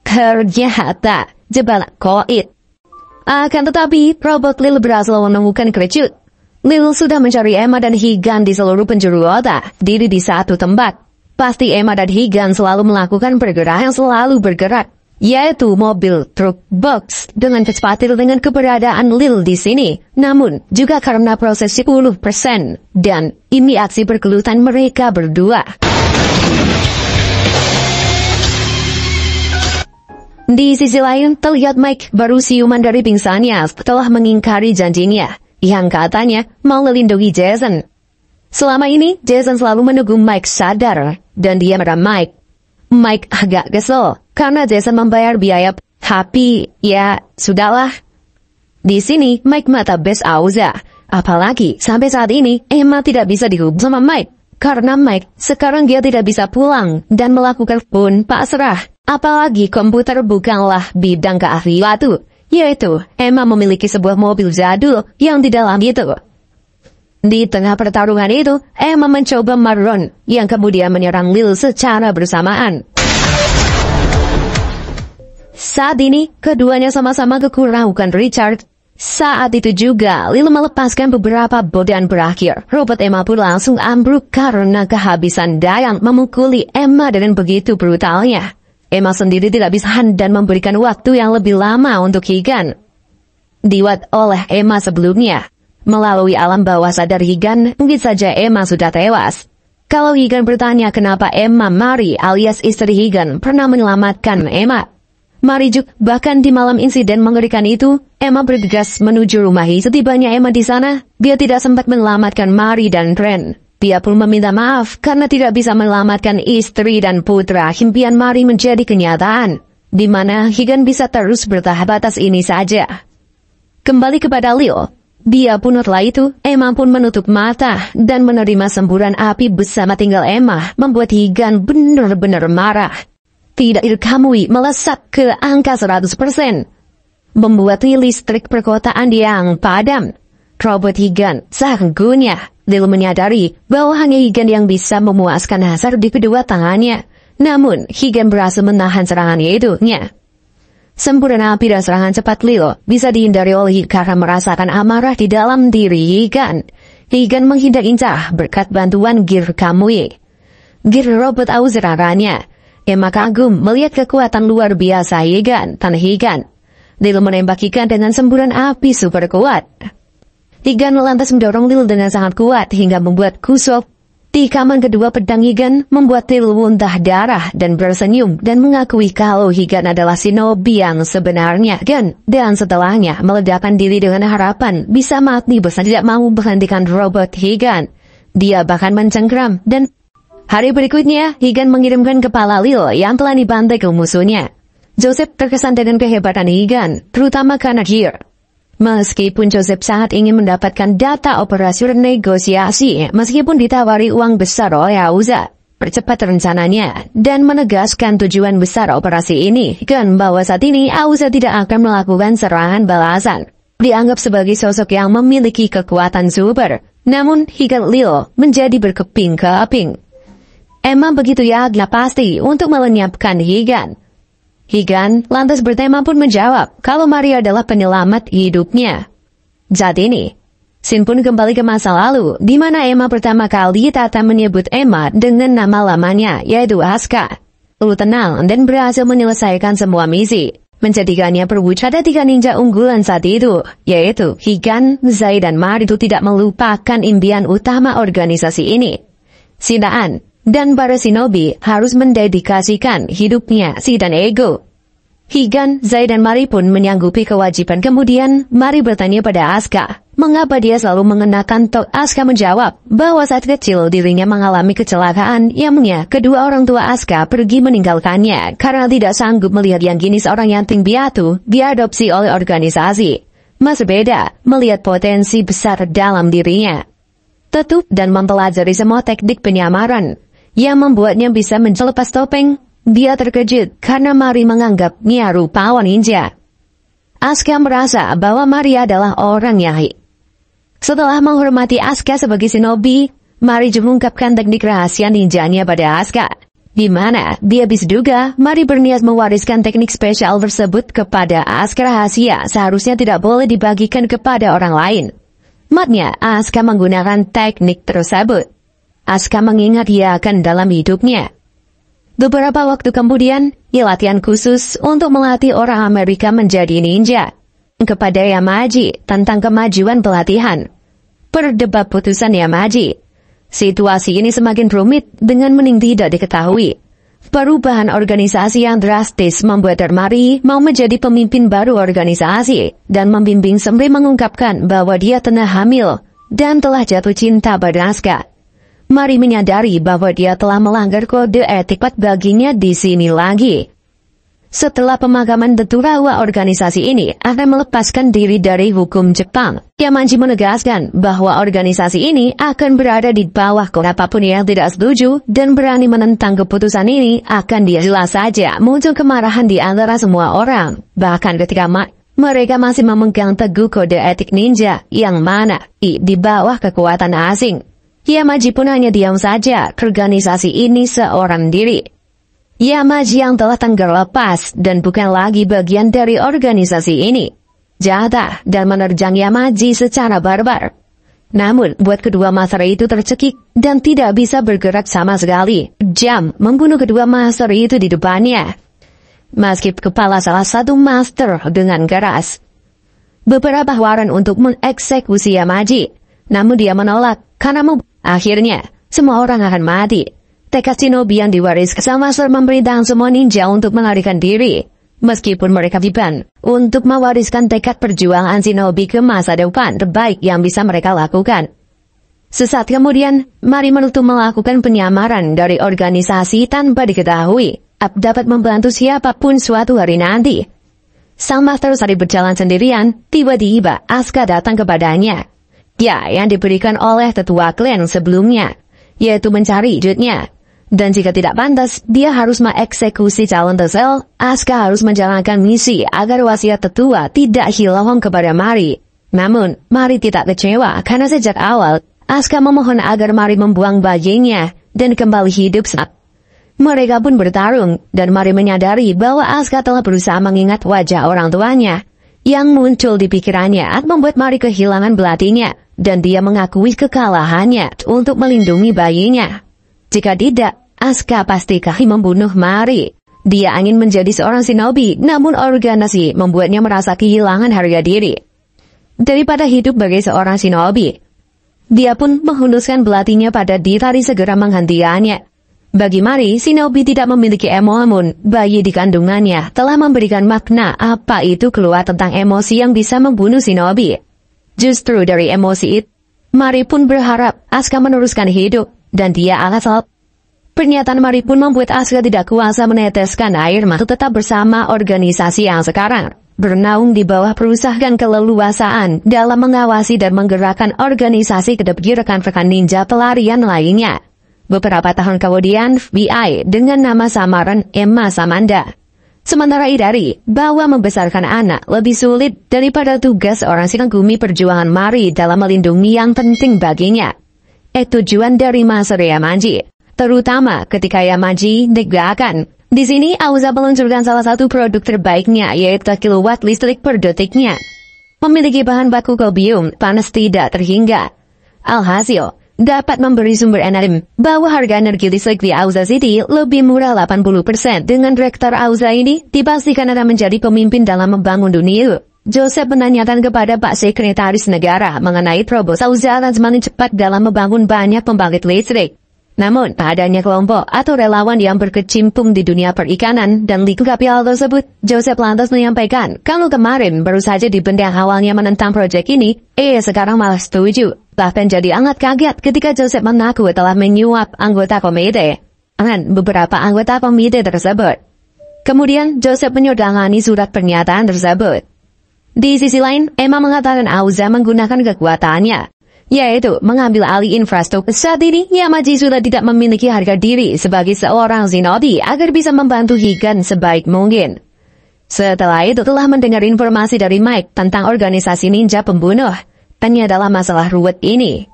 ternyata jebakan koit. Akan tetapi, robot Lil berhasil menemukan kerecut. Lil sudah mencari Emma dan Higan di seluruh penjuru otak, diri di satu tempat. Pasti Emma dan Higan selalu melakukan pergerakan yang selalu bergerak, yaitu mobil truk box dengan kecepatan dengan keberadaan Lil di sini. Namun, juga karena proses 10%, dan ini aksi pergelutan mereka berdua. Di sisi lain, terlihat Mike baru siuman dari pingsannya setelah mengingkari janjinya, yang katanya mau melindungi Jason. Selama ini, Jason selalu menunggu Mike sadar, dan dia marah Mike. Mike agak kesel, karena Jason membayar biaya, tapi, ya, sudahlah. Di sini, Mike mata bes Auza. Apalagi, sampai saat ini, Emma tidak bisa dihubung sama Mike. Karena Mike, sekarang dia tidak bisa pulang, dan melakukan pun pasrah. Apalagi komputer bukanlah bidang keahlian itu, yaitu Emma memiliki sebuah mobil jadul yang di dalam itu. Di tengah pertarungan itu, Emma mencoba Marron, yang kemudian menyerang Lil secara bersamaan. Saat ini, keduanya sama-sama kekurangan Richard. Saat itu juga, Lil melepaskan beberapa bot dan berakhir. Robot Emma pun langsung ambruk karena kehabisan daya memukuli Emma dengan begitu brutalnya. Emma sendiri tidak bisa dan memberikan waktu yang lebih lama untuk Higan. Diwat oleh Emma sebelumnya. Melalui alam bawah sadar Higan, mungkin saja Emma sudah tewas. Kalau Higan bertanya kenapa Emma Mari alias istri Higan pernah menyelamatkan Emma. Marijuk, bahkan di malam insiden mengerikan itu, Emma bergegas menuju rumah. Setibanya Emma di sana, dia tidak sempat menyelamatkan Mari dan Ren. Dia pun meminta maaf karena tidak bisa menyelamatkan istri dan putra. Impian Mari menjadi kenyataan, di mana Higan bisa terus bertahap atas ini saja. Kembali kepada Lil, dia pun setelah itu, Emma pun menutup mata dan menerima semburan api bersama tinggal Emma, membuat Higan benar-benar marah. Tidak Kamui melesat ke angka 100%, membuat listrik perkotaan yang padam. Robot Higan sanggunya. Lil menyadari bahwa hanya Higan yang bisa memuaskan hasrat di kedua tangannya. Namun, Higan berhasil menahan serangannya itu-nya. Semburan api dan serangan cepat Lil bisa dihindari oleh karena merasakan amarah di dalam diri Higan. Higan menghindar-incar berkat bantuan gear Kamui. Gear robot Auza. Emma kagum melihat kekuatan luar biasa Higan, tanah Higan. Lil menembak Higan dengan semburan api super kuat. Higan lantas mendorong Lil dengan sangat kuat hingga membuat kusuk. Tikaman kedua pedang Higan membuat Lil muntah darah dan bersenyum dan mengakui kalau Higan adalah shinobi yang sebenarnya. Dan setelahnya meledakkan diri dengan harapan bisa mati besar tidak mau menghentikan robot Higan. Dia bahkan mencengkram dan hari berikutnya, Higan mengirimkan kepala Lil yang telah dibantai ke musuhnya. Joseph terkesan dengan kehebatan Higan, terutama karena gear. Meskipun Joseph sangat ingin mendapatkan data operasi negosiasi, meskipun ditawari uang besar oleh Auza, percepat rencananya, dan menegaskan tujuan besar operasi ini, Higan bahwa saat ini Auza tidak akan melakukan serangan balasan. Dianggap sebagai sosok yang memiliki kekuatan super, namun Higan Lil menjadi berkeping-keping. Emma begitu yakin pasti untuk melenyapkan Higan. Higan lantas bertema pun menjawab kalau Maria adalah penyelamat hidupnya. Saat ini, Shin pun kembali ke masa lalu, di mana Emma pertama kali Tata menyebut Emma dengan nama lamanya, yaitu Asuka. Lalu tenang dan berhasil menyelesaikan semua misi, menjadikannya perwujudan 3 ninja unggulan saat itu, yaitu Higan, Zai, dan Mari itu tidak melupakan impian utama organisasi ini. Sinaan dan para shinobi harus mendedikasikan hidupnya dan ego. Higan, Zai, dan Mari pun menyanggupi kewajiban. Kemudian Mari bertanya pada Asuka, mengapa dia selalu mengenakan tok. Asuka menjawab bahwa saat kecil dirinya mengalami kecelakaan yang kedua orang tua Asuka pergi meninggalkannya karena tidak sanggup melihat yang kini seorang yatim piatu diadopsi oleh organisasi. Mas berbeda melihat potensi besar dalam dirinya. Tutup dan mempelajari semua teknik penyamaran yang membuatnya bisa menjelepas topeng. Dia terkejut karena Mari menganggapnya rupawan ninja. Asuka merasa bahwa Mari adalah orang yang Setelah menghormati Asuka sebagai shinobi, Mari juga mengungkapkan teknik rahasia ninjanya pada Asuka, di mana dia bisa duga Mari berniat mewariskan teknik spesial tersebut kepada Asuka. Rahasia seharusnya tidak boleh dibagikan kepada orang lain. Matnya Asuka menggunakan teknik tersebut. Asuka mengingat ia akan dalam hidupnya. Beberapa waktu kemudian, ia latihan khusus untuk melatih orang Amerika menjadi ninja. Kepada Yamaji tentang kemajuan pelatihan. Berdebat putusan Yamaji. Situasi ini semakin rumit dengan mending tidak diketahui. Perubahan organisasi yang drastis membuat Mari mau menjadi pemimpin baru organisasi dan membimbing sembari mengungkapkan bahwa dia tengah hamil dan telah jatuh cinta pada Asuka. Mari menyadari bahwa dia telah melanggar kode etik baginya di sini lagi. Setelah pemakaman Teturawa, organisasi ini akan melepaskan diri dari hukum Jepang. Yamaji menegaskan bahwa organisasi ini akan berada di bawah apapun yang tidak setuju dan berani menentang keputusan ini akan dia. Jelas saja muncul kemarahan di antara semua orang, bahkan ketika mereka masih memegang teguh kode etik ninja yang mana di bawah kekuatan asing. Yamaji pun hanya diam saja. Organisasi ini seorang diri. Yamaji yang telah tenggelam lepas dan bukan lagi bagian dari organisasi ini. Jahat dan menerjang Yamaji secara barbar. Namun, buat kedua master itu tercekik dan tidak bisa bergerak sama sekali. Jam membunuh kedua master itu di depannya. Meskipun kepala salah satu master dengan keras. Beberapa tawaran untuk mengeksekusi Yamaji. Namun dia menolak karena akhirnya semua orang akan mati. Tekad shinobi yang diwariskan sama master memerintahkan semua ninja untuk melarikan diri. Meskipun mereka diban untuk mewariskan tekad perjuangan shinobi ke masa depan terbaik yang bisa mereka lakukan. Sesaat kemudian, Mari menutup melakukan penyamaran dari organisasi tanpa diketahui. Dapat membantu siapapun suatu hari nanti. Sang master tadi berjalan sendirian, tiba-tiba Asuka datang kepadanya. Ya, yang diberikan oleh tetua klan sebelumnya, yaitu mencari jutnya. Dan jika tidak pantas, dia harus mengeksekusi calon Tesel. Asuka harus menjalankan misi agar wasiat tetua tidak hilang kepada Mari. Namun, Mari tidak kecewa karena sejak awal, Asuka memohon agar Mari membuang bayinya dan kembali hidup sehat. Mereka pun bertarung, dan Mari menyadari bahwa Asuka telah berusaha mengingat wajah orang tuanya. Yang muncul di pikirannya membuat Mari kehilangan belatinya, dan dia mengakui kekalahannya untuk melindungi bayinya. Jika tidak, Asuka pasti kali membunuh Mari. Dia ingin menjadi seorang shinobi, namun organisasi membuatnya merasa kehilangan harga diri. Daripada hidup sebagai seorang shinobi, dia pun menghunuskan belatinya pada Ditari segera menghentikannya. Bagi Mari, shinobi tidak memiliki emosi. Bayi di kandungannya telah memberikan makna apa itu keluar tentang emosi yang bisa membunuh shinobi. Justru dari emosi itu, Mari pun berharap Asuka meneruskan hidup, dan dia akan selamat. Pernyataan Mari pun membuat Asuka tidak kuasa meneteskan air mata tetap bersama organisasi yang sekarang bernaung di bawah perusahaan keleluasaan dalam mengawasi dan menggerakkan organisasi ke depan rekan-rekan ninja pelarian lainnya. Beberapa tahun kemudian, FBI dengan nama samaran Emma Samanda. Sementara Idari, bahwa membesarkan anak lebih sulit daripada tugas seorang singgumi perjuangan Mari dalam melindungi yang penting baginya. Tujuan dari Master Yamaji, terutama ketika Yamaji digerakkan. Di sini, Auza meluncurkan salah satu produk terbaiknya, yaitu kilowatt listrik per detiknya. Memiliki bahan baku kobium, panas tidak terhingga. Alhasil, dapat memberi sumber energi, bahwa harga energi listrik di Auza City lebih murah 80%. Dengan rektor Auza ini, dipastikan akan menjadi pemimpin dalam membangun dunia. Joseph menanyakan kepada Pak Sekretaris Negara mengenai proposal Auza dan semakin cepat dalam membangun banyak pembangkit listrik. Namun, adanya kelompok atau relawan yang berkecimpung di dunia perikanan dan lingkup hal tersebut, Joseph lantas menyampaikan, kalau kemarin baru saja di benda yang awalnya menentang proyek ini, sekarang malah setuju. Bahkan jadi sangat kaget ketika Joseph mengaku telah menyuap anggota komite dan beberapa anggota komite tersebut. Kemudian, Joseph menyodangani surat pernyataan tersebut. Di sisi lain, Emma mengatakan Auza menggunakan kekuatannya, yaitu mengambil alih infrastruktur. Saat ini, Yamaji sudah tidak memiliki harga diri sebagai seorang shinobi agar bisa membantu Higan sebaik mungkin. Setelah itu telah mendengar informasi dari Mike tentang organisasi ninja pembunuh. Tanya dalam masalah ruwet ini.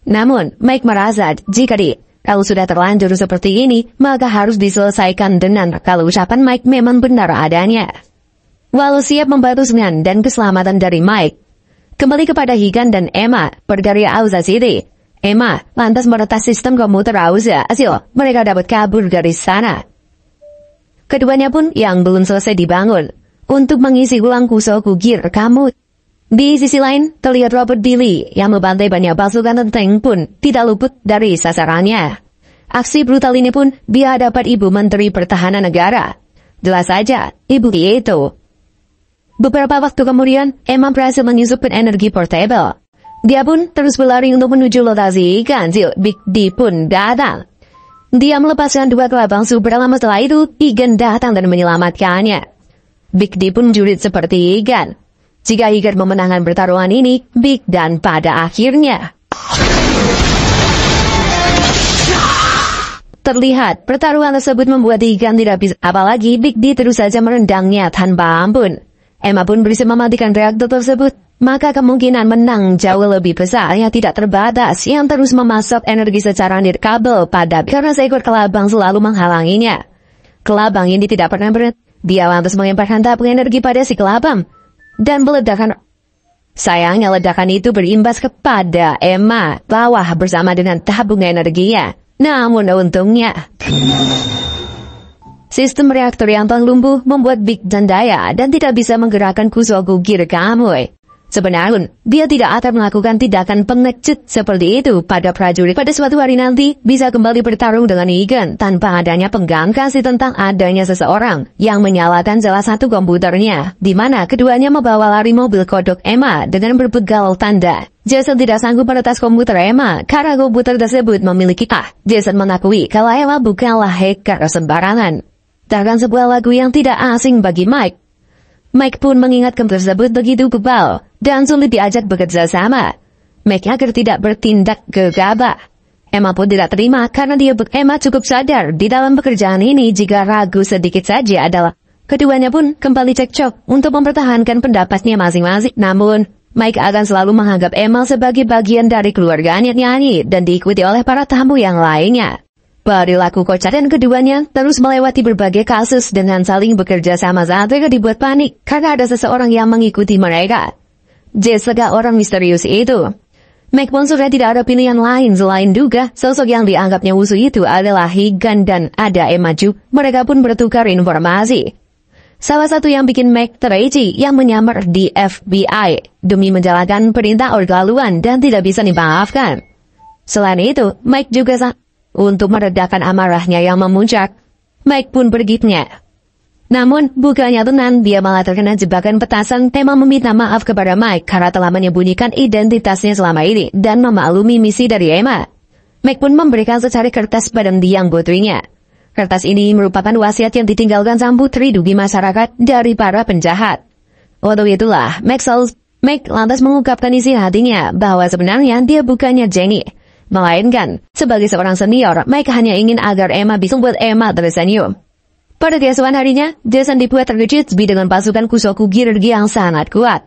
Namun, Mike merasa jika kalau sudah terlanjur seperti ini, maka harus diselesaikan dengan kalau ucapan Mike memang benar adanya. Walau siap membantu Senan dan keselamatan dari Mike, kembali kepada Higan dan Emma, berkarya Auza City. Emma lantas meretas sistem komputer Auza. Hasil, mereka dapat kabur dari sana. Keduanya pun yang belum selesai dibangun untuk mengisi ulang Kusoku Gear Kamut. Di sisi lain, terlihat Robert Billy yang membantai banyak pasukan tenteng pun tidak luput dari sasarannya. Aksi brutal ini pun dihadapan Ibu Menteri Pertahanan Negara. Jelas saja, Ibu itu. Beberapa waktu kemudian, Emma berhasil menyusupkan energi portable. Dia pun terus berlari untuk menuju lokasi ikan. Big D pun datang. Dia melepaskan dua kelabang super lama. Setelah itu, Higan datang dan menyelamatkannya. Big D pun jurit seperti Higan. Jika Higan memenangkan pertarungan ini, Big dan pada akhirnya terlihat pertarungan tersebut membuat Higan tidak bisa. Apalagi Big D terus saja merendangnya tanpa ampun. Emma pun bisa mematikan reaktor tersebut, maka kemungkinan menang jauh lebih besar yang tidak terbatas yang terus memasok energi secara nirkabel pada karena seekor kelabang selalu menghalanginya. Kelabang ini tidak pernah berhenti. Dia lantas mengemparkan tabung energi pada si kelabang dan meledakan. Sayangnya ledakan itu berimbas kepada Emma bawah bersama dengan tabung energinya. Namun untungnya sistem reaktor yang telah lumpuh membuat Big dan daya dan tidak bisa menggerakkan Kusoku Gear Kamui. Sebenarnya, dia tidak akan melakukan tindakan pengecut seperti itu pada prajurit. Pada suatu hari nanti, bisa kembali bertarung dengan Higan tanpa adanya penggangkasi tentang adanya seseorang yang menyalakan salah satu komputernya, di mana keduanya membawa lari mobil kodok Emma dengan berbegal tanda. Jason tidak sanggup meretas komputer Emma karena komputer tersebut memiliki Jason mengakui kalau Emma bukanlah hacker sembarangan. Bahkan sebuah lagu yang tidak asing bagi Mike. Mike pun mengingatkan tersebut begitu kebal dan sulit diajak bekerja sama. Mike agar tidak bertindak gegabah. Emma pun tidak terima karena Emma cukup sadar di dalam pekerjaan ini jika ragu sedikit saja adalah. Keduanya pun kembali cekcok untuk mempertahankan pendapatnya masing-masing. Namun, Mike akan selalu menganggap Emma sebagai bagian dari keluarganya nyanyi dan diikuti oleh para tamu yang lainnya. Perilaku kocak dan keduanya terus melewati berbagai kasus dengan saling bekerja sama saat mereka dibuat panik karena ada seseorang yang mengikuti mereka. Jessica orang misterius itu. Mike pun sudah tidak ada pilihan lain selain duga sosok yang dianggapnya Wusu itu adalah Higan dan ada Emma Ju. Mereka pun bertukar informasi. Salah satu yang bikin Mike tereji yang menyamar di FBI demi menjalankan perintah Orga Luan dan tidak bisa dimaafkan. Selain itu, Mike juga untuk meredakan amarahnya yang memuncak, Mike pun perginya. Namun, bukannya tenang, dia malah terkena jebakan petasan. Emma meminta maaf kepada Mike karena telah menyembunyikan identitasnya selama ini dan memaklumi misi dari Emma. Mike pun memberikan secari kertas pada mendiang putrinya. Kertas ini merupakan wasiat yang ditinggalkan sang putri dugi masyarakat dari para penjahat. Waktu itulah, Mike lantas mengungkapkan isi hatinya bahwa sebenarnya dia bukannya Jenny. Melainkan, sebagai seorang senior, Mike hanya ingin agar Emma bisa membuat Emma tersenyum. Pada keesokan harinya, Jason dibuat terkejut dengan pasukan Kusoku Gear yang sangat kuat.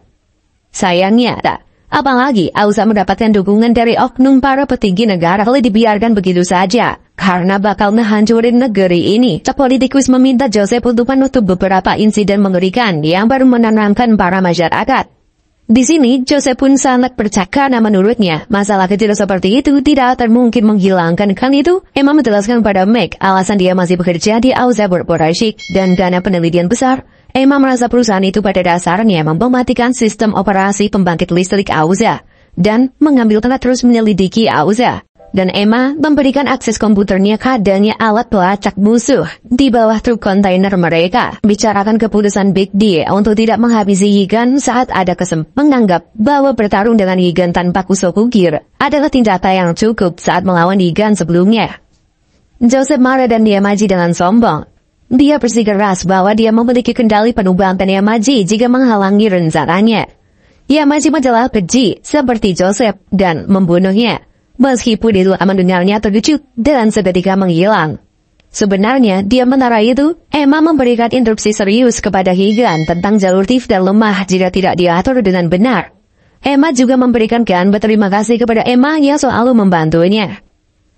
Sayangnya, apalagi Auza mendapatkan dukungan dari oknum para petinggi negara kalau dibiarkan begitu saja, karena bakal ngehancurin negeri ini. Politikus meminta Joseph untuk menutup beberapa insiden mengerikan yang baru menenangkan para masyarakat. Di sini, Joseph pun sangat percaya karena menurutnya, masalah kecil seperti itu tidak mungkin menghilangkan. Kan itu, Emma menjelaskan pada Mike alasan dia masih bekerja di Auza Corporation dan dana penelitian besar. Emma merasa perusahaan itu pada dasarnya mematikan sistem operasi pembangkit listrik Auza dan mengambil tanah terus menyelidiki Auza. Dan Emma memberikan akses komputernya keadanya alat pelacak musuh di bawah truk kontainer mereka. Bicarakan keputusan Big D untuk tidak menghabisi Yigan saat ada menganggap bahwa bertarung dengan Yigan tanpa Kusoku Gear adalah tindakan yang cukup saat melawan Yigan sebelumnya. Joseph marah dan dia maju dengan sombong. Dia bersikeras bahwa dia memiliki kendali penuh dan Yamaji jika menghalangi rencananya. Yamaji adalah keji seperti Joseph dan membunuhnya. Meskipun itu mendengarnya terkejut dan seketika menghilang. Sebenarnya, di antara itu, Emma memberikan instruksi serius kepada Higan tentang jalur tif dan lemah jika tidak diatur dengan benar. Emma juga memberikan berterima kasih kepada Emma yang selalu membantunya.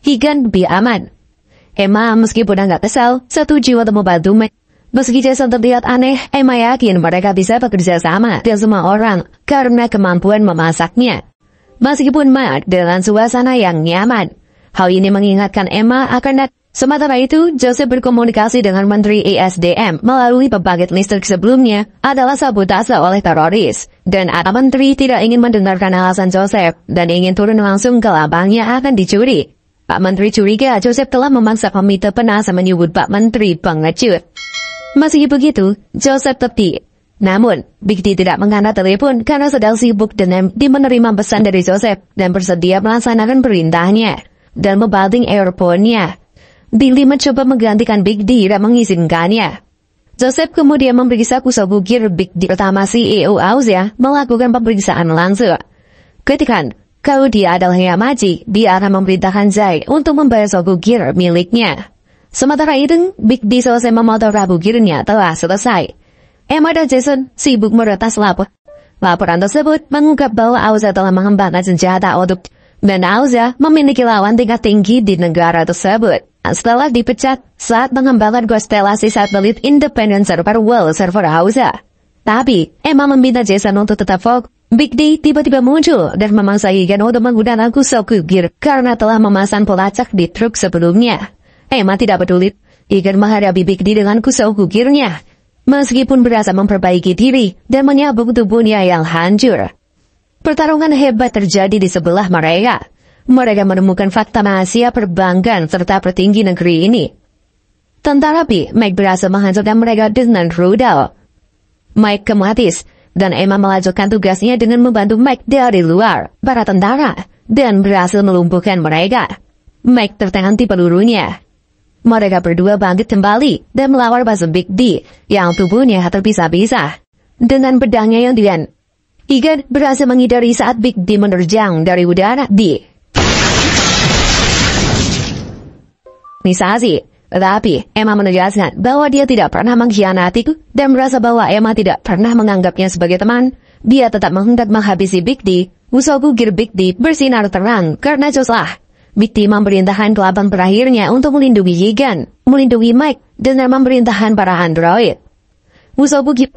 Higan lebih aman. Emma meskipun agak kesal, setuju untuk membantu Mike. Meski Jason terlihat aneh, Emma yakin mereka bisa bekerja sama dengan semua orang karena kemampuan memasaknya. Meskipun Mike dengan suasana yang nyaman, hal ini mengingatkan Emma akan sementara itu, Joseph berkomunikasi dengan Menteri ESDM melalui pembangkit listrik sebelumnya adalah sabotase oleh teroris. Dan Menteri tidak ingin mendengarkan alasan Joseph dan ingin turun langsung ke lapangnya akan dicuri. Pak Menteri curiga Joseph telah memaksa peminta penasa menyebut Pak Menteri pengecut. Meski begitu, Joseph tetap. Namun, Big D tidak mengangkat telepon karena sedang sibuk dengan menerima pesan dari Joseph dan bersedia melaksanakan perintahnya dan membanting earphone-nya. Billy mencoba menggantikan Big D dan mengizinkannya. Joseph kemudian memeriksa Kusoku Gear. Big D pertama CEO Auza melakukan pemeriksaan langsung. Ketika kalau dia adalah Yamaji, dia akan memerintahkan Zai untuk membayar Soku Gear miliknya. Sementara itu, Big D selesai memotong Rabu Gear-nya telah selesai. Emma dan Jason sibuk meretas laporan tersebut mengungkap bahwa Auza telah mengembangkan senjata untuk dan Auza memiliki lawan tingkat tinggi di negara tersebut. Setelah dipecat saat mengembangkan konstelasi satelit independent server World Server Auza. Tapi, Emma meminta Jason untuk tetap fokus. Big D tiba-tiba muncul dan memaksa Higan untuk menggunakan Kusoku Gear karena telah memasang pelacak di truk sebelumnya. Emma tidak peduli. Higan menghadapi Big D dengan Kusoku Gear-nya. Meskipun berasa memperbaiki diri dan menyabuk tubuhnya yang hancur. Pertarungan hebat terjadi di sebelah mereka. Mereka menemukan fakta rahasia perbankan serta petinggi negeri ini. Tentara Mike berhasil menghancurkan mereka dengan rudal. Mike kematis dan Emma melanjutkan tugasnya dengan membantu Mike dari luar, para tentara, dan berhasil melumpuhkan mereka. Mike tertangani pelurunya. Mereka berdua bangkit kembali dan melawan base Big D yang tubuhnya terpisah-pisah. Dengan pedangnya yang dian, Higan berhasil menghindari saat Big D menerjang dari udara Tetapi Emma menegaskan bahwa dia tidak pernah mengkhianatiku dan merasa bahwa Emma tidak pernah menganggapnya sebagai teman. Dia tetap menghendak menghabisi Big D. Kusoku Gear Big D bersinar terang karena Joslah. Big D memerintahkan kelaban terakhirnya untuk melindungi Higan, melindungi Mike, dan memerintahkan para android. Kusoku Gear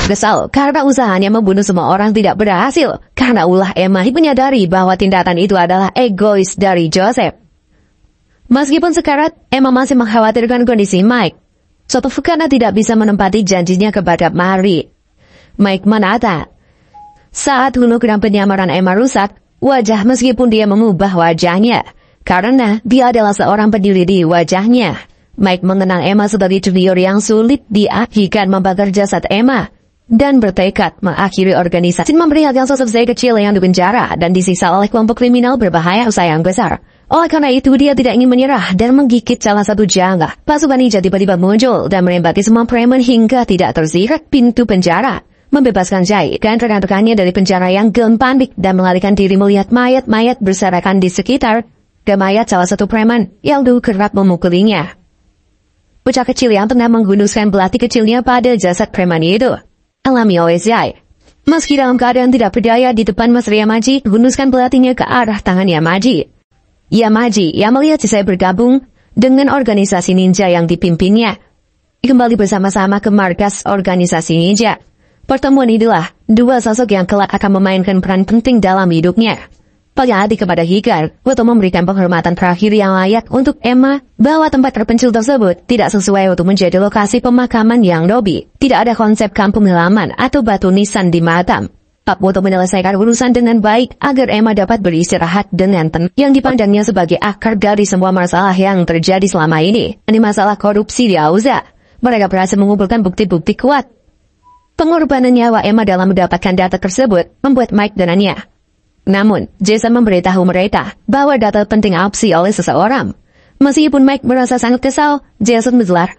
Kesal karena usahanya membunuh semua orang tidak berhasil. Karena ulah Emma menyadari bahwa tindakan itu adalah egois dari Joseph. Meskipun sekarat, Emma masih mengkhawatirkan kondisi Mike. Suatu karena tidak bisa menempati janjinya kepada Mary. Mike menata. Saat hologram penyamaran Emma rusak, wajah meskipun dia mengubah wajahnya. Karena dia adalah seorang peduli di wajahnya. Mike mengenal Emma sebagai junior yang sulit diakhirkan membakar jasad Emma. Dan bertekad mengakhiri organisasi memperlihatkan sosok Zay kecil yang dipenjara dan disiksa oleh kelompok kriminal berbahaya usaha yang besar. Oleh karena itu dia tidak ingin menyerah dan menggigit salah satu jangka. Pasukan ninja tiba-tiba muncul dan menembaki semua preman hingga tidak tersirat pintu penjara. Membebaskan Zay dan rekan-rekannya dari penjara yang panik dan melarikan diri melihat mayat-mayat berserakan di sekitar. Dan mayat salah satu preman yang dulu kerap memukulinya. Bocah kecil yang tengah menghunuskan belati kecilnya pada jasad preman itu. Alami oleh Zay. Meski dalam keadaan tidak berdaya di depan Mas Yamaji, hunuskan belatinya ke arah tangan Yamaji. Yamaji yang melihat Zay bergabung dengan organisasi ninja yang dipimpinnya. Kembali bersama-sama ke markas organisasi ninja. Pertemuan inilah dua sosok yang kelak akan memainkan peran penting dalam hidupnya. Pagi kepada Higan untuk memberikan penghormatan terakhir yang layak untuk Emma bahwa tempat terpencil tersebut tidak sesuai untuk menjadi lokasi pemakaman yang dobi. Tidak ada konsep kampung halaman atau batu nisan di makam. Pap untuk menyelesaikan urusan dengan baik agar Emma dapat beristirahat dengan tenang yang dipandangnya sebagai akar dari semua masalah yang terjadi selama ini. Ini masalah korupsi di Auza. Mereka berhasil mengumpulkan bukti-bukti kuat. Pengorbanan nyawa Emma dalam mendapatkan data tersebut membuat Mike dan Anya. Namun, Jason memberitahu mereka bahwa data penting opsi oleh seseorang. Meskipun Mike merasa sangat kesal, Jason menjelar.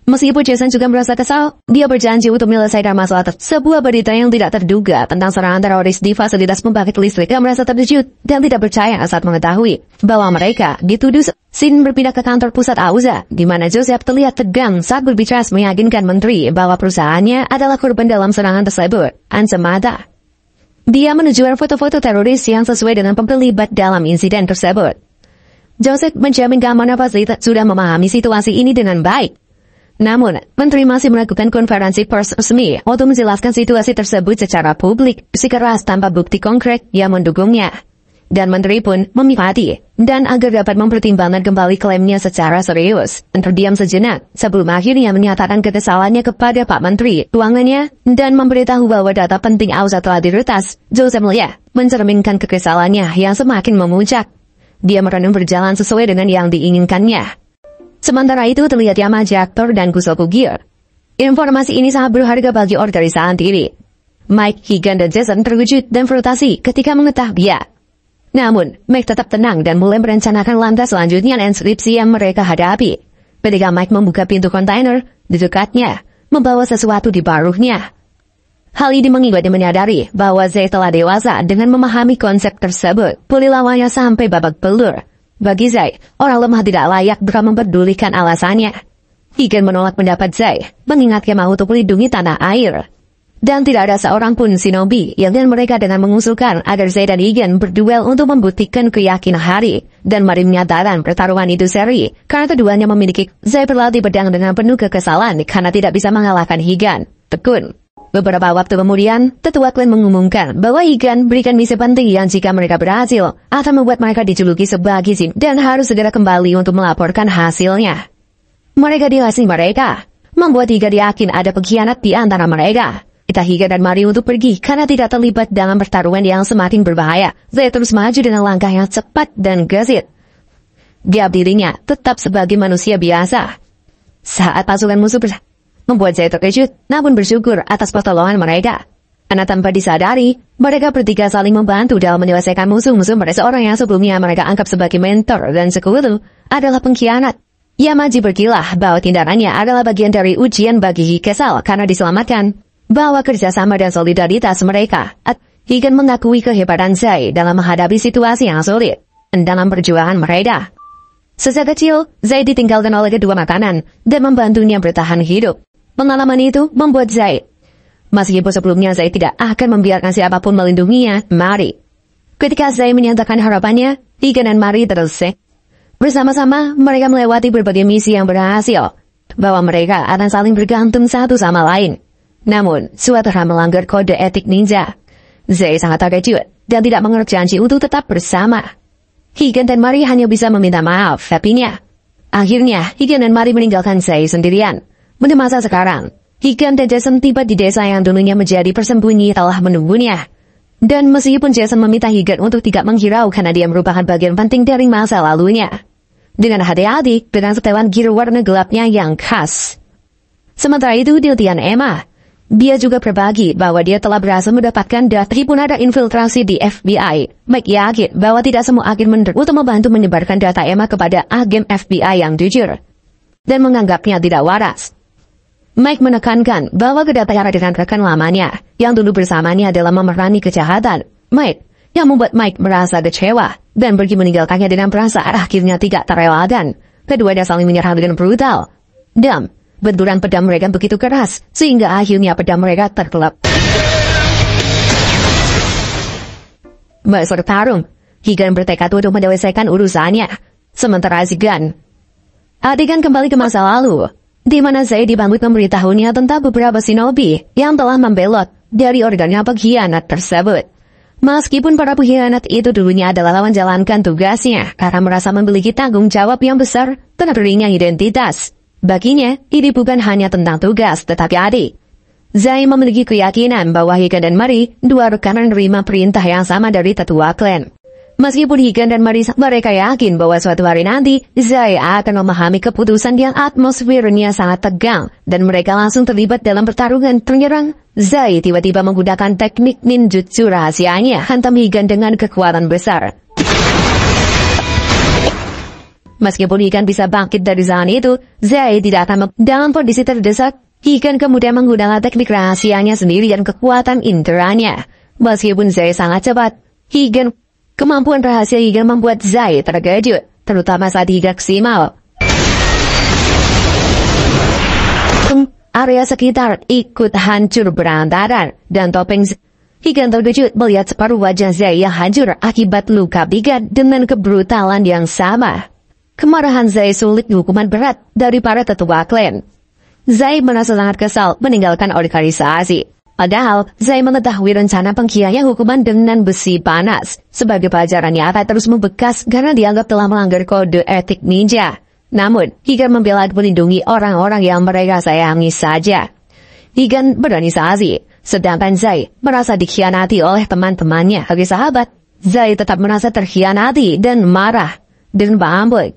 Meskipun Jason juga merasa kesal, dia berjanji untuk menyelesaikan masalah sebuah berita yang tidak terduga tentang serangan teroris di fasilitas pembangkit listrik yang merasa terkejut dan tidak percaya saat mengetahui bahwa mereka dituduh. Sin berpindah ke kantor pusat Auza, di mana Joseph terlihat tegang saat berbicara meyakinkan menteri bahwa perusahaannya adalah korban dalam serangan tersebut. Ansemata. Dia menunjukkan foto-foto teroris yang sesuai dengan terlibat dalam insiden tersebut. Joseph menjamin keamanan fasilitas sudah memahami situasi ini dengan baik. Namun, menteri masih melakukan konferensi pers resmi untuk menjelaskan situasi tersebut secara publik, bersikeras tanpa bukti konkret yang mendukungnya. Dan menteri pun memifati, dan agar dapat mempertimbangkan kembali klaimnya secara serius, terdiam sejenak sebelum akhirnya menyatakan kekesalannya kepada Pak Menteri Keuangannya dan memberitahu bahwa data penting Auza telah diretas. Joseph melihat mencerminkan kekesalannya yang semakin memuncak. Dia merenung berjalan sesuai dengan yang diinginkannya. Sementara itu terlihat Yamaji aktor dan Kusoku Gear. Informasi ini sangat berharga bagi organisasi ini. Mike, Higan, dan Jason terkejut dan frustasi ketika mengetahui. Namun, Mike tetap tenang dan mulai merencanakan langkah selanjutnya inskripsi yang mereka hadapi. Ketika Mike membuka pintu kontainer di dekatnya, membawa sesuatu di baruhnya. Hal ini mengingat dia menyadari bahwa Zay telah dewasa dengan memahami konsep tersebut. Pulih lawannya sampai babak belur. Bagi Zay, orang lemah tidak layak mempedulikan alasannya. Higan menolak pendapat Zay, mengingatkan mau untuk melindungi tanah air. Dan tidak ada seorang pun shinobi yang mereka dengan mengusulkan agar Zay dan Higan berduel untuk membuktikan keyakinan Hari. Dan mari menyatakan pertarungan itu seri, karena keduanya memiliki. Zay berlatih pedang dengan penuh kekesalan karena tidak bisa mengalahkan Higan. Tekun. Beberapa waktu kemudian, tetua klan mengumumkan bahwa Higan berikan misi penting yang jika mereka berhasil, akan membuat mereka dijuluki sebagai Jin dan harus segera kembali untuk melaporkan hasilnya. Mereka dilasi mereka, membuat Higan yakin ada pengkhianat di antara mereka. Kita Higan dan Mari untuk pergi karena tidak terlibat dalam pertarungan yang semakin berbahaya. Zay terus maju dengan langkah yang cepat dan gesit. Dia dirinya tetap sebagai manusia biasa. Saat pasukan musuh membuat Zay terkejut, namun bersyukur atas pertolongan mereka. Karena tanpa disadari, mereka bertiga saling membantu dalam menyelesaikan musuh-musuh mereka. Seorang yang sebelumnya mereka anggap sebagai mentor dan sekutu adalah pengkhianat. Yamaji berkilah bahwa tindakannya adalah bagian dari ujian bagi Kesal karena diselamatkan. Bahwa kerjasama dan solidaritas mereka. Higan mengakui kehebatan Zay dalam menghadapi situasi yang sulit. Dan dalam perjuangan mereka. Sejak kecil, Zay ditinggalkan oleh kedua makanan dan membantunya bertahan hidup. Pengalaman itu membuat Zay. Meskipun sebelumnya Zay tidak akan membiarkan siapapun melindunginya, Mari. Ketika Zay menyatakan harapannya, Higan dan Mari terus bersama-sama mereka melewati berbagai misi yang berhasil. Bahwa mereka akan saling bergantung satu sama lain. Namun, suatu hal melanggar kode etik ninja. Zai sangat terkejut dan tidak mengerti janji untuk tetap bersama. Higan dan Mari hanya bisa meminta maaf, tapinya. Akhirnya, Higan dan Mari meninggalkan Zai sendirian. Pada masa sekarang, Higan dan Jason tiba di desa yang dulunya menjadi persembunyi telah menunggunya. Dan meskipun Jason meminta Higan untuk tidak menghirau karena dia merupakan bagian penting dari masa lalunya. Dengan hati-hati, dengan setelan gear warna gelapnya yang khas. Sementara itu, di latihan Emma, dia juga berbagi bahwa dia telah berhasil mendapatkan data pun ada infiltrasi di FBI. Mike yakin bahwa tidak semua agen menderu untuk membantu menyebarkan data Emma kepada agen FBI yang jujur. Dan menganggapnya tidak waras. Mike menekankan bahwa kedatangan dengan rekan lamanya yang dulu bersamanya dalam memerangi kejahatan. Mike, yang membuat Mike merasa kecewa dan pergi meninggalkannya dengan perasaan akhirnya tidak terelakkan. Keduanya saling menyerang dengan brutal. Benturan pedang mereka begitu keras sehingga akhirnya pedang mereka terkelap. Bertarung, Higan bertekad untuk menyelesaikan urusannya. Sementara Zigan, adegan kembali ke masa lalu, di mana Zai dibangun memberitahunya tentang beberapa shinobi yang telah membelot dari organnya pengkhianat tersebut. Meskipun para pengkhianat itu dulunya adalah menjalankan tugasnya karena merasa memiliki tanggung jawab yang besar tentang dirinya identitas. Baginya, ini bukan hanya tentang tugas tetapi adik. Zai memiliki keyakinan bahwa Higan dan Mari, dua rekan menerima perintah yang sama dari tetua klan. Meskipun Higan dan Mari mereka yakin bahwa suatu hari nanti, Zai akan memahami keputusan yang atmosfernya sangat tegang, dan mereka langsung terlibat dalam pertarungan penyerang. Zai tiba-tiba menggunakan teknik ninjutsu rahasianya, hantam Higan dengan kekuatan besar. Meskipun Higan bisa bangkit dari zaman itu, Zai tidak akan dalam kondisi terdesak. Higan kemudian menggunakan teknik rahasianya sendiri dan kekuatan internanya. Meskipun Zai sangat cepat, kemampuan rahasia Higan membuat Zai terkejut, terutama saat Higan maksimal. Area sekitar ikut hancur berantakan, dan topeng Higan terkejut melihat separuh wajah Zai yang hancur akibat luka Higan dengan kebrutalan yang sama. Kemarahan Zai sulit hukuman berat dari para tetua klan. Zai merasa sangat kesal meninggalkan organisasi. Padahal, Zai mengetahui rencana pengkhianatan hukuman dengan besi panas. Sebagai pelajarannya akan terus membekas karena dianggap telah melanggar kode etik ninja. Namun, Higan membela melindungi orang-orang yang mereka sayangi saja. Higan berorganisasi, sedangkan Zai merasa dikhianati oleh teman-temannya. Sebagai sahabat, Zai tetap merasa terkhianati dan marah dan bambuk.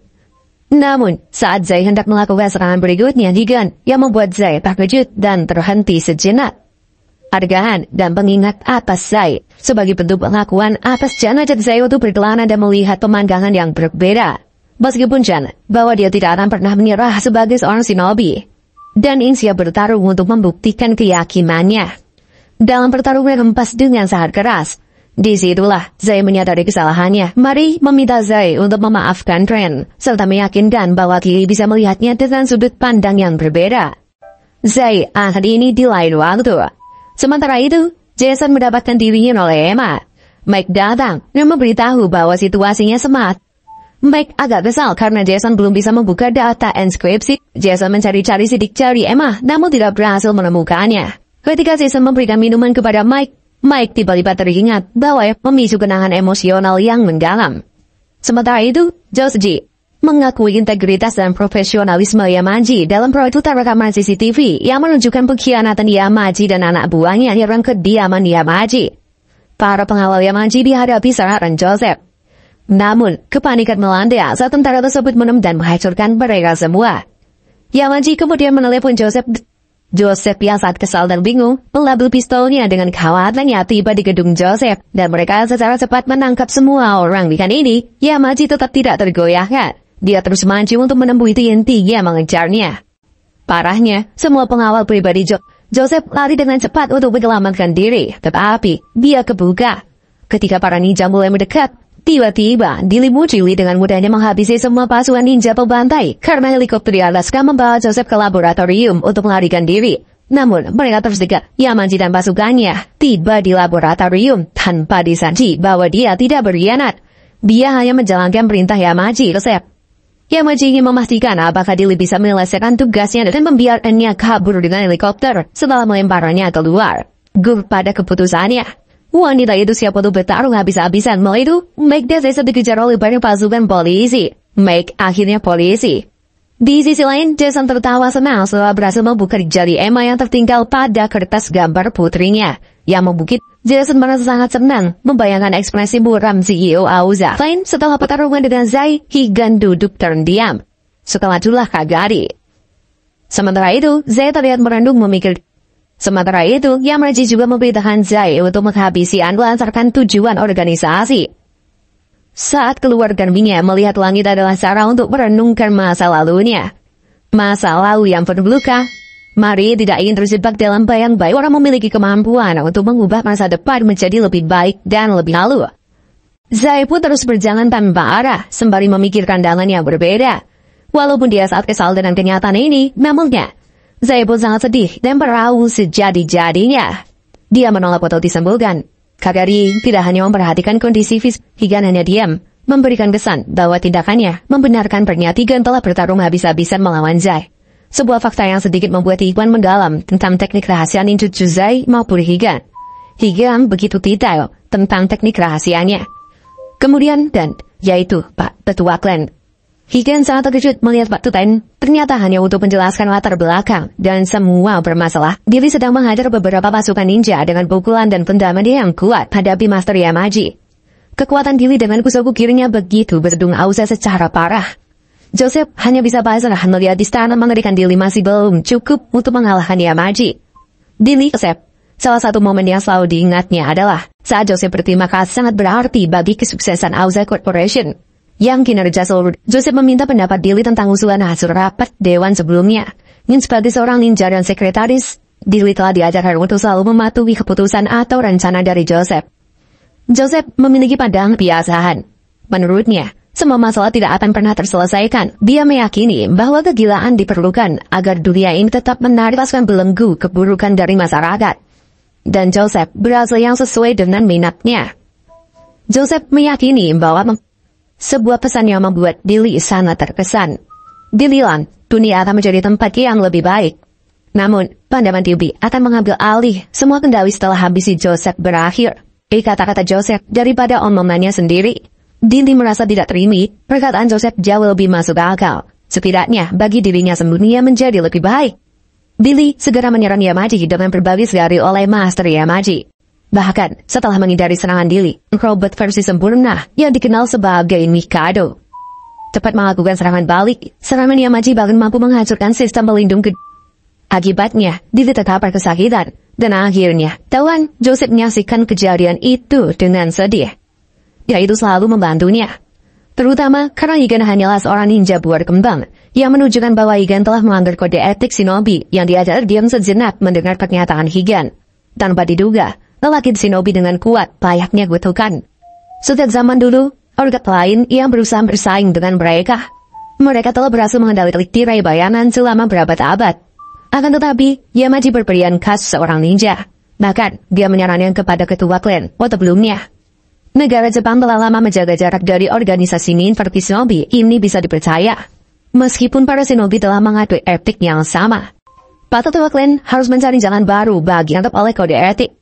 Namun, saat Zai hendak melakukan serangan berikutnya, Higan yang membuat Zai terkejut dan terhenti sejenak. Hargaan dan pengingat atas Zai sebagai bentuk pengakuan atas jenazah Zai untuk berkelana dan melihat pemandangan yang berbeda. Meskipun Jan bahwa dia tidak akan pernah menyerah sebagai seorang shinobi dan ingin siap bertarung untuk membuktikan keyakinannya. Dalam pertarungan hempas dengan sangat keras, disitulah Zai menyadari kesalahannya. Mari meminta Zai untuk memaafkan Ren, serta meyakinkan bahwa dia bisa melihatnya dengan sudut pandang yang berbeda. Zai akan ini di lain waktu. Sementara itu, Jason mendapatkan dirinya oleh Emma. Mike datang dan memberitahu bahwa situasinya semat. Mike agak kesal karena Jason belum bisa membuka data enskripsi. Jason mencari-cari sidik jari Emma, namun tidak berhasil menemukannya. Ketika Jason memberikan minuman kepada Mike tiba-tiba teringat bahwa memicu kenangan emosional yang mendalam. Sementara itu, Josuji mengakui integritas dan profesionalisme Yamaji dalam proyek rekaman CCTV yang menunjukkan pengkhianatan Yamaji dan anak buahnya menyerang kediaman Yamaji. Para pengawal Yamaji dihadapi serangan Joseph. Namun, kepanikan melanda saat tentara tersebut menemukan dan menghancurkan mereka semua. Yamaji kemudian menelepon Joseph yang saat kesal dan bingung melabel pistolnya dengan khawatirnya tiba di gedung Joseph dan mereka secara cepat menangkap semua orang. Di ini, Yamaji tetap tidak tergoyahkan. Dia terus maju untuk menemui TNT yang mengejarnya. Parahnya, semua pengawal pribadi Joseph lari dengan cepat untuk menyelamatkan diri, tetapi dia kebuka. Ketika para ninja mulai mendekat, tiba-tiba dilimuti dengan mudahnya menghabisi semua pasukan ninja pembantai karena helikopter di Alaska membawa Joseph ke laboratorium untuk melarikan diri. Namun, mereka tersegat. Yamaji dan pasukannya tiba di laboratorium tanpa disadari bahwa dia tidak berkhianat. Dia hanya menjalankan perintah Yamaji, Joseph. Yamaji ingin memastikan apakah Dili bisa menyelesaikan tugasnya dan membiarkannya kabur dengan helikopter setelah melemparnya keluar. Gugup pada keputusannya. Wanita itu siap untuk bertarung habis-habisan, malah itu Meg desa dikejar oleh banyak pasukan polisi. Meg akhirnya polisi. Di sisi lain, Jason tertawa senang setelah berhasil membuka jari Emma yang tertinggal pada kertas gambar putrinya. Yang membukit, Jason merasa sangat senang membayangkan ekspresi muram CEO Auza. Lain setelah pertarungan dengan Zai, Higan duduk terdiam. Setelah itulah Kagari. Sementara itu, Zai terlihat merenung memikir. Sementara itu, Yamaji juga memberitakan Zai untuk menghabisi melancarkan tujuan organisasi. Saat keluarga minyak melihat langit adalah cara untuk merenungkan masa lalunya. Masa lalu yang penuh luka. Mari tidak ingin terjebak dalam bayang-bayang orang memiliki kemampuan untuk mengubah masa depan menjadi lebih baik dan lebih halus. Zai pun terus berjalan tanpa arah, sembari memikirkan jalan yang berbeda. Walaupun dia saat kesal dengan kenyataan ini, namanya Zai pun sangat sedih dan meraung sejadi-jadinya. Dia menolak untuk disembuhkan. Kagari tidak hanya memperhatikan kondisi fisik, Higan hanya diam, memberikan kesan bahwa tindakannya membenarkan pernyataan telah bertarung habis-habisan melawan Zai. Sebuah fakta yang sedikit membuat Higan mendalam tentang teknik rahasia ninjutsu Zai maupun Higan. Higan begitu detail tentang teknik rahasianya. Kemudian yaitu Pak Tetua Klan. Higan sangat terkejut melihat Pak Tuten ternyata hanya untuk menjelaskan latar belakang dan semua bermasalah. Dili sedang menghajar beberapa pasukan ninja dengan pukulan dan tendangan yang kuat hadapi Master Yamaji. Kekuatan Dili dengan kusaku kirinya begitu bersedung Auza secara parah. Joseph hanya bisa pasrah melihat istana mengerikan Dili masih belum cukup untuk mengalahkan Yamaji. Dili Joseph, salah satu momen yang selalu diingatnya adalah saat Joseph berterima kasih sangat berarti bagi kesuksesan Auza Corporation. Yang kinerja seluruh, Joseph meminta pendapat Dili tentang usulan hasil rapat dewan sebelumnya. Sebagai seorang ninja dan sekretaris, Dili telah diajarkan untuk selalu mematuhi keputusan atau rencana dari Joseph. Joseph memiliki pandangan kebiasaan. Menurutnya, semua masalah tidak akan pernah terselesaikan. Dia meyakini bahwa kegilaan diperlukan agar dunia ini tetap menarik pasukan belenggu keburukan dari masyarakat. Dan Joseph berhasil yang sesuai dengan minatnya. Joseph meyakini bahwa sebuah pesan yang membuat Dili sangat terkesan. Dililan, dunia akan menjadi tempat yang lebih baik. Namun, pandangan Dili akan mengambil alih semua kendali setelah habisi Joseph berakhir. Kata-kata Joseph daripada omongannya sendiri. Dili merasa tidak terima, perkataan Joseph jauh lebih masuk akal. Setidaknya, bagi dirinya sembunyinya menjadi lebih baik. Dili segera menyerang Yamaji dengan berbagai sekali oleh Master Yamaji. Bahkan, setelah menghindari serangan Dili, robot versi sempurna yang dikenal sebagai Mikado tepat melakukan serangan balik. Serangan Yamaji bahkan mampu menghancurkan sistem pelindung Akibatnya, Dili terkapar kesakitan. Dan akhirnya, Tawan Joseph menyaksikan kejadian itu dengan sedih. Dia itu selalu membantunya. Terutama karena Higan hanyalah seorang ninja buah kembang yang menunjukkan bahwa Higan telah melanggar kode etik shinobi yang diajar diam sejenak mendengar pernyataan Higan. Tanpa diduga, lelaki shinobi dengan kuat layaknya kutukan. Sejak zaman dulu, organ lain yang berusaha bersaing dengan mereka. Mereka telah berhasil mengendalikan tirai bayangan selama berabad-abad. Akan tetapi, Yamaji berperian khas seorang ninja. Bahkan, dia menyarankan kepada ketua klan waktu sebelumnya. Negara Jepang telah lama menjaga jarak dari organisasi seperti shinobi ini bisa dipercaya. Meskipun para shinobi telah mengatur etik yang sama. Pak Ketua Klan harus mencari jalan baru bagi yang oleh kode etik.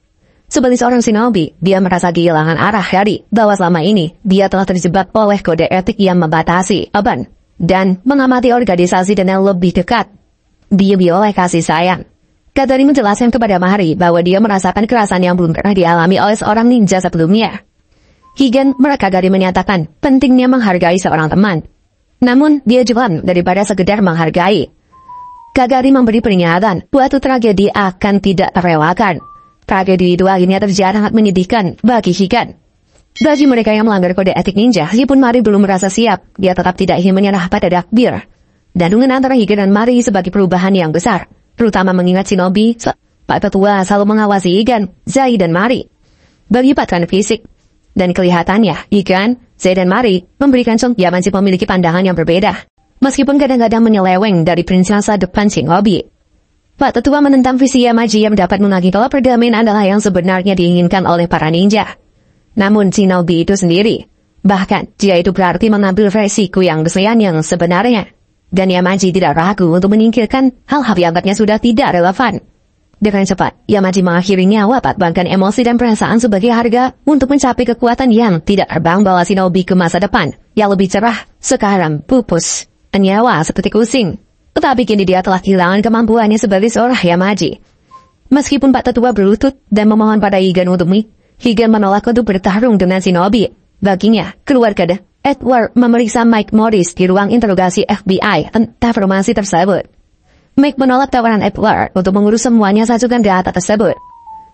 Sebagai seorang shinobi, dia merasa kehilangan arah dari bahwa selama ini dia telah terjebak oleh kode etik yang membatasi aban dan mengamati organisasi dengan lebih dekat. Dia oleh kasih sayang. Kagari menjelaskan kepada Mahari bahwa dia merasakan kerasan yang belum pernah dialami oleh seorang ninja sebelumnya. Higan Kagari menyatakan pentingnya menghargai seorang teman. Namun, dia jualan daripada sekedar menghargai. Kagari memberi peringatan, suatu tragedi akan tidak terelakkan. Tragedi itu akhirnya terjadi sangat menyedihkan bagi Higan. Bagi mereka yang melanggar kode etik ninja, meskipun Mari belum merasa siap, dia tetap tidak ingin menyerah pada takdir. Dan hubungan antara Higan dan Mari sebagai perubahan yang besar, terutama mengingat shinobi, Pak Tetua selalu mengawasi Higan, Zai dan Mari. Bagi patahan fisik dan kelihatannya, Higan, Zai dan Mari memberikan contoh yang masih memiliki pandangan yang berbeda. Meskipun kadang-kadang menyeleweng dari prinsip masa depan shinobi. Pak Tetua menentang visi Yamaji yang dapat menagih kalau perdamaian adalah yang sebenarnya diinginkan oleh para ninja. Namun shinobi itu sendiri Bahkan, jika itu berarti mengambil resiko yang besar yang sebenarnya. Dan Yamaji tidak ragu untuk menyingkirkan hal-hal yang katanya sudah tidak relevan. Dengan cepat, Yamaji mengakhiri nyawa bahkan emosi dan perasaan sebagai harga untuk mencapai kekuatan yang tidak terbang bawa shinobi ke masa depan, yang lebih cerah, sekarang pupus, nyawa seperti kucing. Tetapi kini dia telah kehilangan kemampuannya sebagai seorang Yamaji. Meskipun Pak Tetua berlutut dan memohon pada Higan untuk Higan menolak untuk bertarung dengan shinobi. Baginya, keluarga Edward memeriksa Mike Morris di ruang interogasi FBI tentang informasi tersebut. Mike menolak tawaran Edward untuk mengurus semuanya sajukan data tersebut.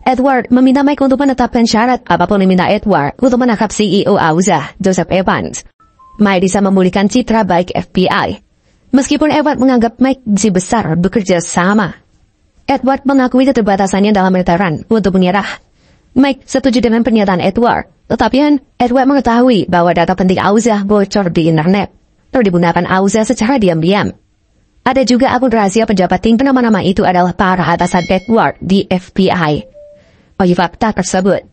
Edward meminta Mike untuk menetapkan syarat apapun diminta Edward untuk menangkap CEO Auza, Joseph Evans. Mike bisa memulihkan citra baik FBI. Meskipun Edward menganggap Mike si besar bekerja sama. Edward mengakui keterbatasannya dalam militeran untuk menyerah. Mike setuju dengan pernyataan Edward. Tetapi Edward mengetahui bahwa data penting Auza bocor di internet, lalu digunakan Auza secara diam-diam. Ada juga akun rahasia pejabat tinggi nama-nama itu adalah para atasan Edward di FBI. Bagi fakta tersebut,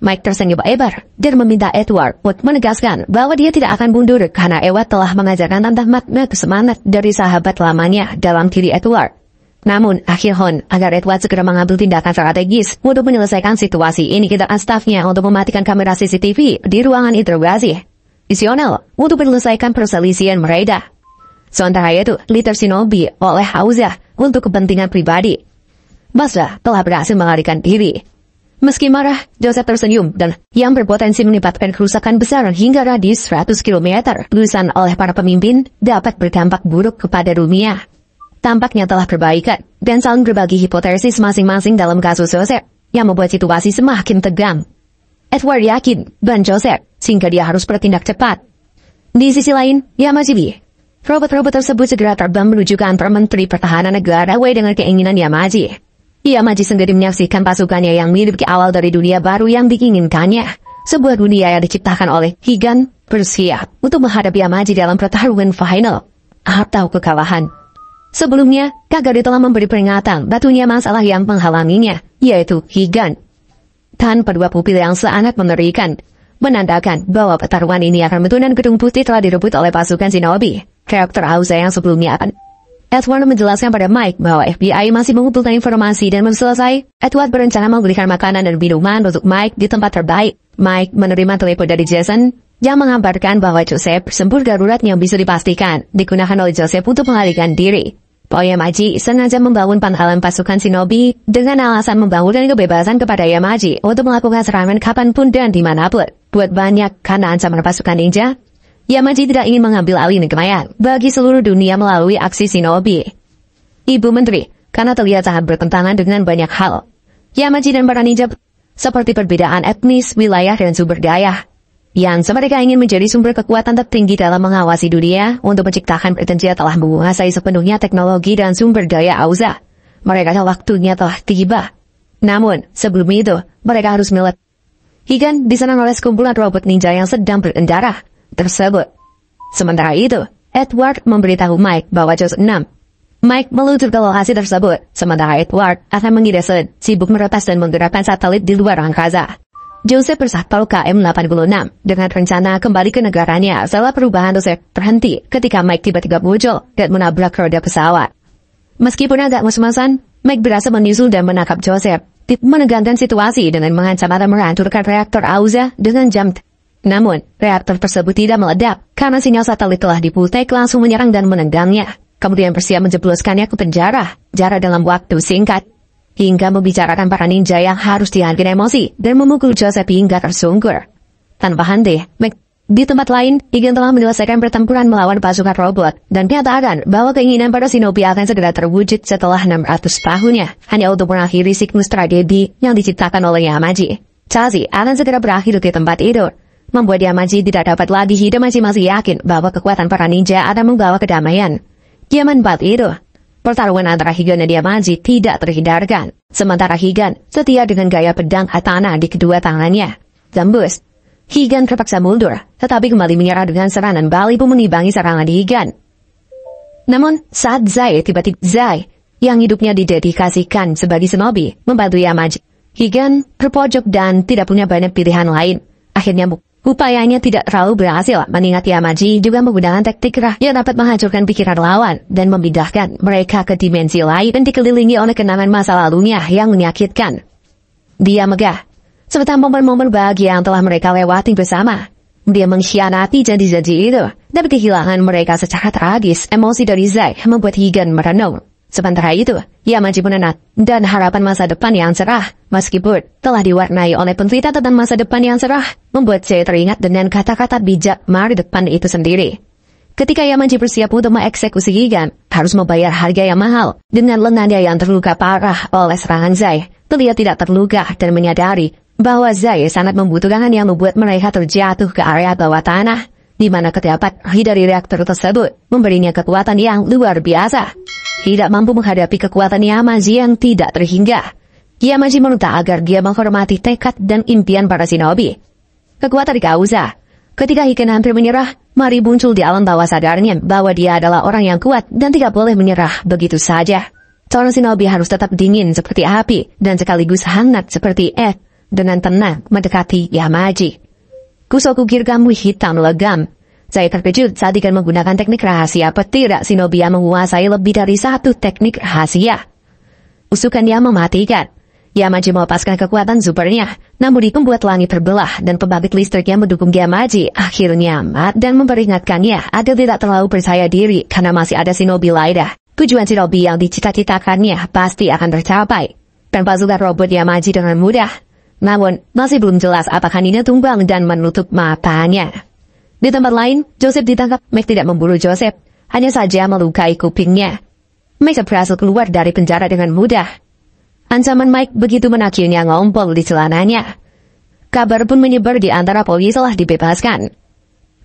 Mike tersenyum lebar dan meminta Edward untuk menegaskan bahwa dia tidak akan mundur karena Edward telah mengajarkan tentang makna semangat dari sahabat lamanya dalam diri Edward. Namun, akhirnya, agar Edward segera mengambil tindakan strategis untuk menyelesaikan situasi ini, kedatangan stafnya untuk mematikan kamera CCTV di ruangan interogasi. Visional untuk menyelesaikan perselisihan mereka. Sementara itu, Litter Shinobi oleh Auza untuk kepentingan pribadi. Basra telah berhasil melarikan diri. Meski marah, Joseph tersenyum dan yang berpotensi menyebabkan kerusakan besar hingga radius 100 km lulusan oleh para pemimpin dapat berdampak buruk kepada dunia. Tampaknya telah perbaikan dan saling berbagi hipotesis masing-masing dalam kasus Joseph yang membuat situasi semakin tegang. Edward yakin ban Joseph sehingga dia harus bertindak cepat. Di sisi lain, Yamaji. Robot-robot tersebut segera terbang menuju kantor Menteri Pertahanan Negara sesuai dengan keinginan Yamaji. Yamaji sendiri menyaksikan pasukannya yang mirip ke awal dari dunia baru yang diinginkannya. Sebuah dunia yang diciptakan oleh Higan bersiap untuk menghadapi Yamaji dalam pertarungan final atau kekalahan. Sebelumnya, Kagari telah memberi peringatan batunya masalah yang menghalanginya, yaitu Higan. Tanpa dua pupil yang sangat mengerikan, menandakan bahwa pertarungan ini akan menentukan gedung putih telah direbut oleh pasukan Shinobi. Karakter Auza yang sebelumnya akan. Edward menjelaskan pada Mike bahwa FBI masih mengumpulkan informasi dan selesai, Edward berencana membelikan makanan dan minuman untuk Mike di tempat terbaik. Mike menerima telepon dari Jason yang mengabarkan bahwa Joseph sempur darurat yang bisa dipastikan digunakan oleh Joseph untuk melarikan diri. Yamaji sengaja membangun pangkalan pasukan Shinobi dengan alasan membangunkan kebebasan kepada Yamaji untuk melakukan serangan kapanpun dan dimanapun. Buat banyak karena ancaman pasukan ninja, Yamaji tidak ingin mengambil alih negara bagi seluruh dunia melalui aksi Shinobi. Ibu Menteri, karena terlihat sangat bertentangan dengan banyak hal. Yamaji dan para ninja seperti perbedaan etnis, wilayah, dan sumber daya. Yang mereka ingin menjadi sumber kekuatan tertinggi dalam mengawasi dunia untuk menciptakan potensial telah menguasai sepenuhnya teknologi dan sumber daya Auza. Mereka waktunya telah tiba. Namun, sebelum itu, mereka harus melihat Higan diserang oleh sekumpulan robot ninja yang sedang berkendara tersebut. Sementara itu, Edward memberitahu Mike bahwa Joseph 6. Mike meluncur ke lokasi tersebut, sementara Edward akan mengirim sibuk meretas dan menggerakkan satelit di luar angkasa. Joseph bersatpol KM-86 dengan rencana kembali ke negaranya setelah perubahan Joseph terhenti ketika Mike tiba-tiba muncul dan menabrak roda pesawat. Meskipun agak ngos-ngosan, Mike berhasil menyusul dan menangkap Joseph, menegangkan situasi dengan mengancam akan menghancurkan reaktor Auza dengan jam. Namun, reaktor tersebut tidak meledak karena sinyal satelit telah diputek langsung menyerang dan menendangnya, kemudian bersiap menjebloskannya ke penjara dalam waktu singkat. Hingga membicarakan para ninja yang harus dihantam emosi dan memukul Joseph hingga tersungkur. Tanpa henti, di tempat lain, Higan telah menyelesaikan pertempuran melawan pasukan robot dan menyatakan bahwa keinginan para Shinobi akan segera terwujud setelah 600 tahunnya, hanya untuk mengakhiri siklus tragedi yang diciptakan oleh Yamaji. Chazi akan segera berakhir di tempat itu, membuat Yamaji tidak dapat lagi hidup. Masih yakin bahwa kekuatan para ninja akan membawa kedamaian. Zaman bat itu, pertarungan antara Higan dan Yamaji tidak terhindarkan. Sementara Higan setia dengan gaya pedang katana di kedua tangannya. Tembus. Higan terpaksa mundur, tetapi kembali menyerah dengan serangan balik pun menimbangi serangan Higan. Namun, saat Zai, yang hidupnya didedikasikan sebagai shinobi, membantu Yamaji, Higan terpojok dan tidak punya banyak pilihan lain. Akhirnya Upayanya tidak terlalu berhasil, mengingat Yamaji juga menggunakan taktik rah yang dapat menghancurkan pikiran lawan dan memindahkan mereka ke dimensi lain dan dikelilingi oleh kenangan masa lalunya yang menyakitkan. Dia megah, serta momen-momen bahagia yang telah mereka lewati bersama. Dia mengkhianati janji-janji itu, dan kehilangan mereka secara tragis. Emosi dari Zai membuat Higan merenung. Sementara itu, Yamaji menenat dan harapan masa depan yang cerah, meskipun telah diwarnai oleh penderitaan tentang masa depan yang cerah, membuat saya teringat dengan kata-kata bijak mari depan itu sendiri. Ketika Yamaji bersiap untuk mengeksekusi Higan, harus membayar harga yang mahal. Dengan lengannya yang terluka parah oleh serangan Zai, dia tidak terluka dan menyadari bahwa Zai sangat membutuhkan yang membuat mereka terjatuh ke area bawah tanah, di mana terdapat dari reaktor tersebut memberinya kekuatan yang luar biasa. Tidak mampu menghadapi kekuatan Yamaji yang tidak terhingga. Yamaji meminta agar dia menghormati tekad dan impian para shinobi. Kekuatan Kauza. Ketika Higan hampir menyerah, Mari muncul di alam bawah sadarnya bahwa dia adalah orang yang kuat dan tidak boleh menyerah begitu saja. Seorang shinobi harus tetap dingin seperti api dan sekaligus hangat seperti es. Dengan tenang mendekati Yamaji. Kusoku Girgamu hitam legam. Saya terkejut saat Higan menggunakan teknik rahasia petir shinobi yang menguasai lebih dari satu teknik rahasia. Usukannya mematikan. Yamaji melepaskan kekuatan supernya, namun itu membuat langit terbelah dan pembangkit listrik yang mendukung Yamaji akhirnya mati dan memperingatkannya agar tidak terlalu percaya diri karena masih ada shinobi lainnya. Tujuan shinobi yang dicita-citakannya pasti akan tercapai. Dan pasukan robot Yamaji dengan mudah. Namun, masih belum jelas apakah Nina tumbang dan menutup matanya. Di tempat lain, Joseph ditangkap. Mike tidak memburu Joseph, hanya saja melukai kupingnya. Mike berhasil keluar dari penjara dengan mudah. Ancaman Mike begitu menakutnya ngompol di celananya. Kabar pun menyebar di antara polisi telah dibebaskan.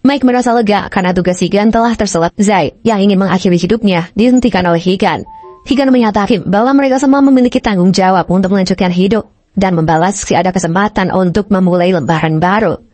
Mike merasa lega karena tugas Higan telah terselesai. Zai, yang ingin mengakhiri hidupnya, dihentikan oleh Higan. Higan menyatakan bahwa mereka semua memiliki tanggung jawab untuk melanjutkan hidup dan membalas jika ada kesempatan untuk memulai lembaran baru.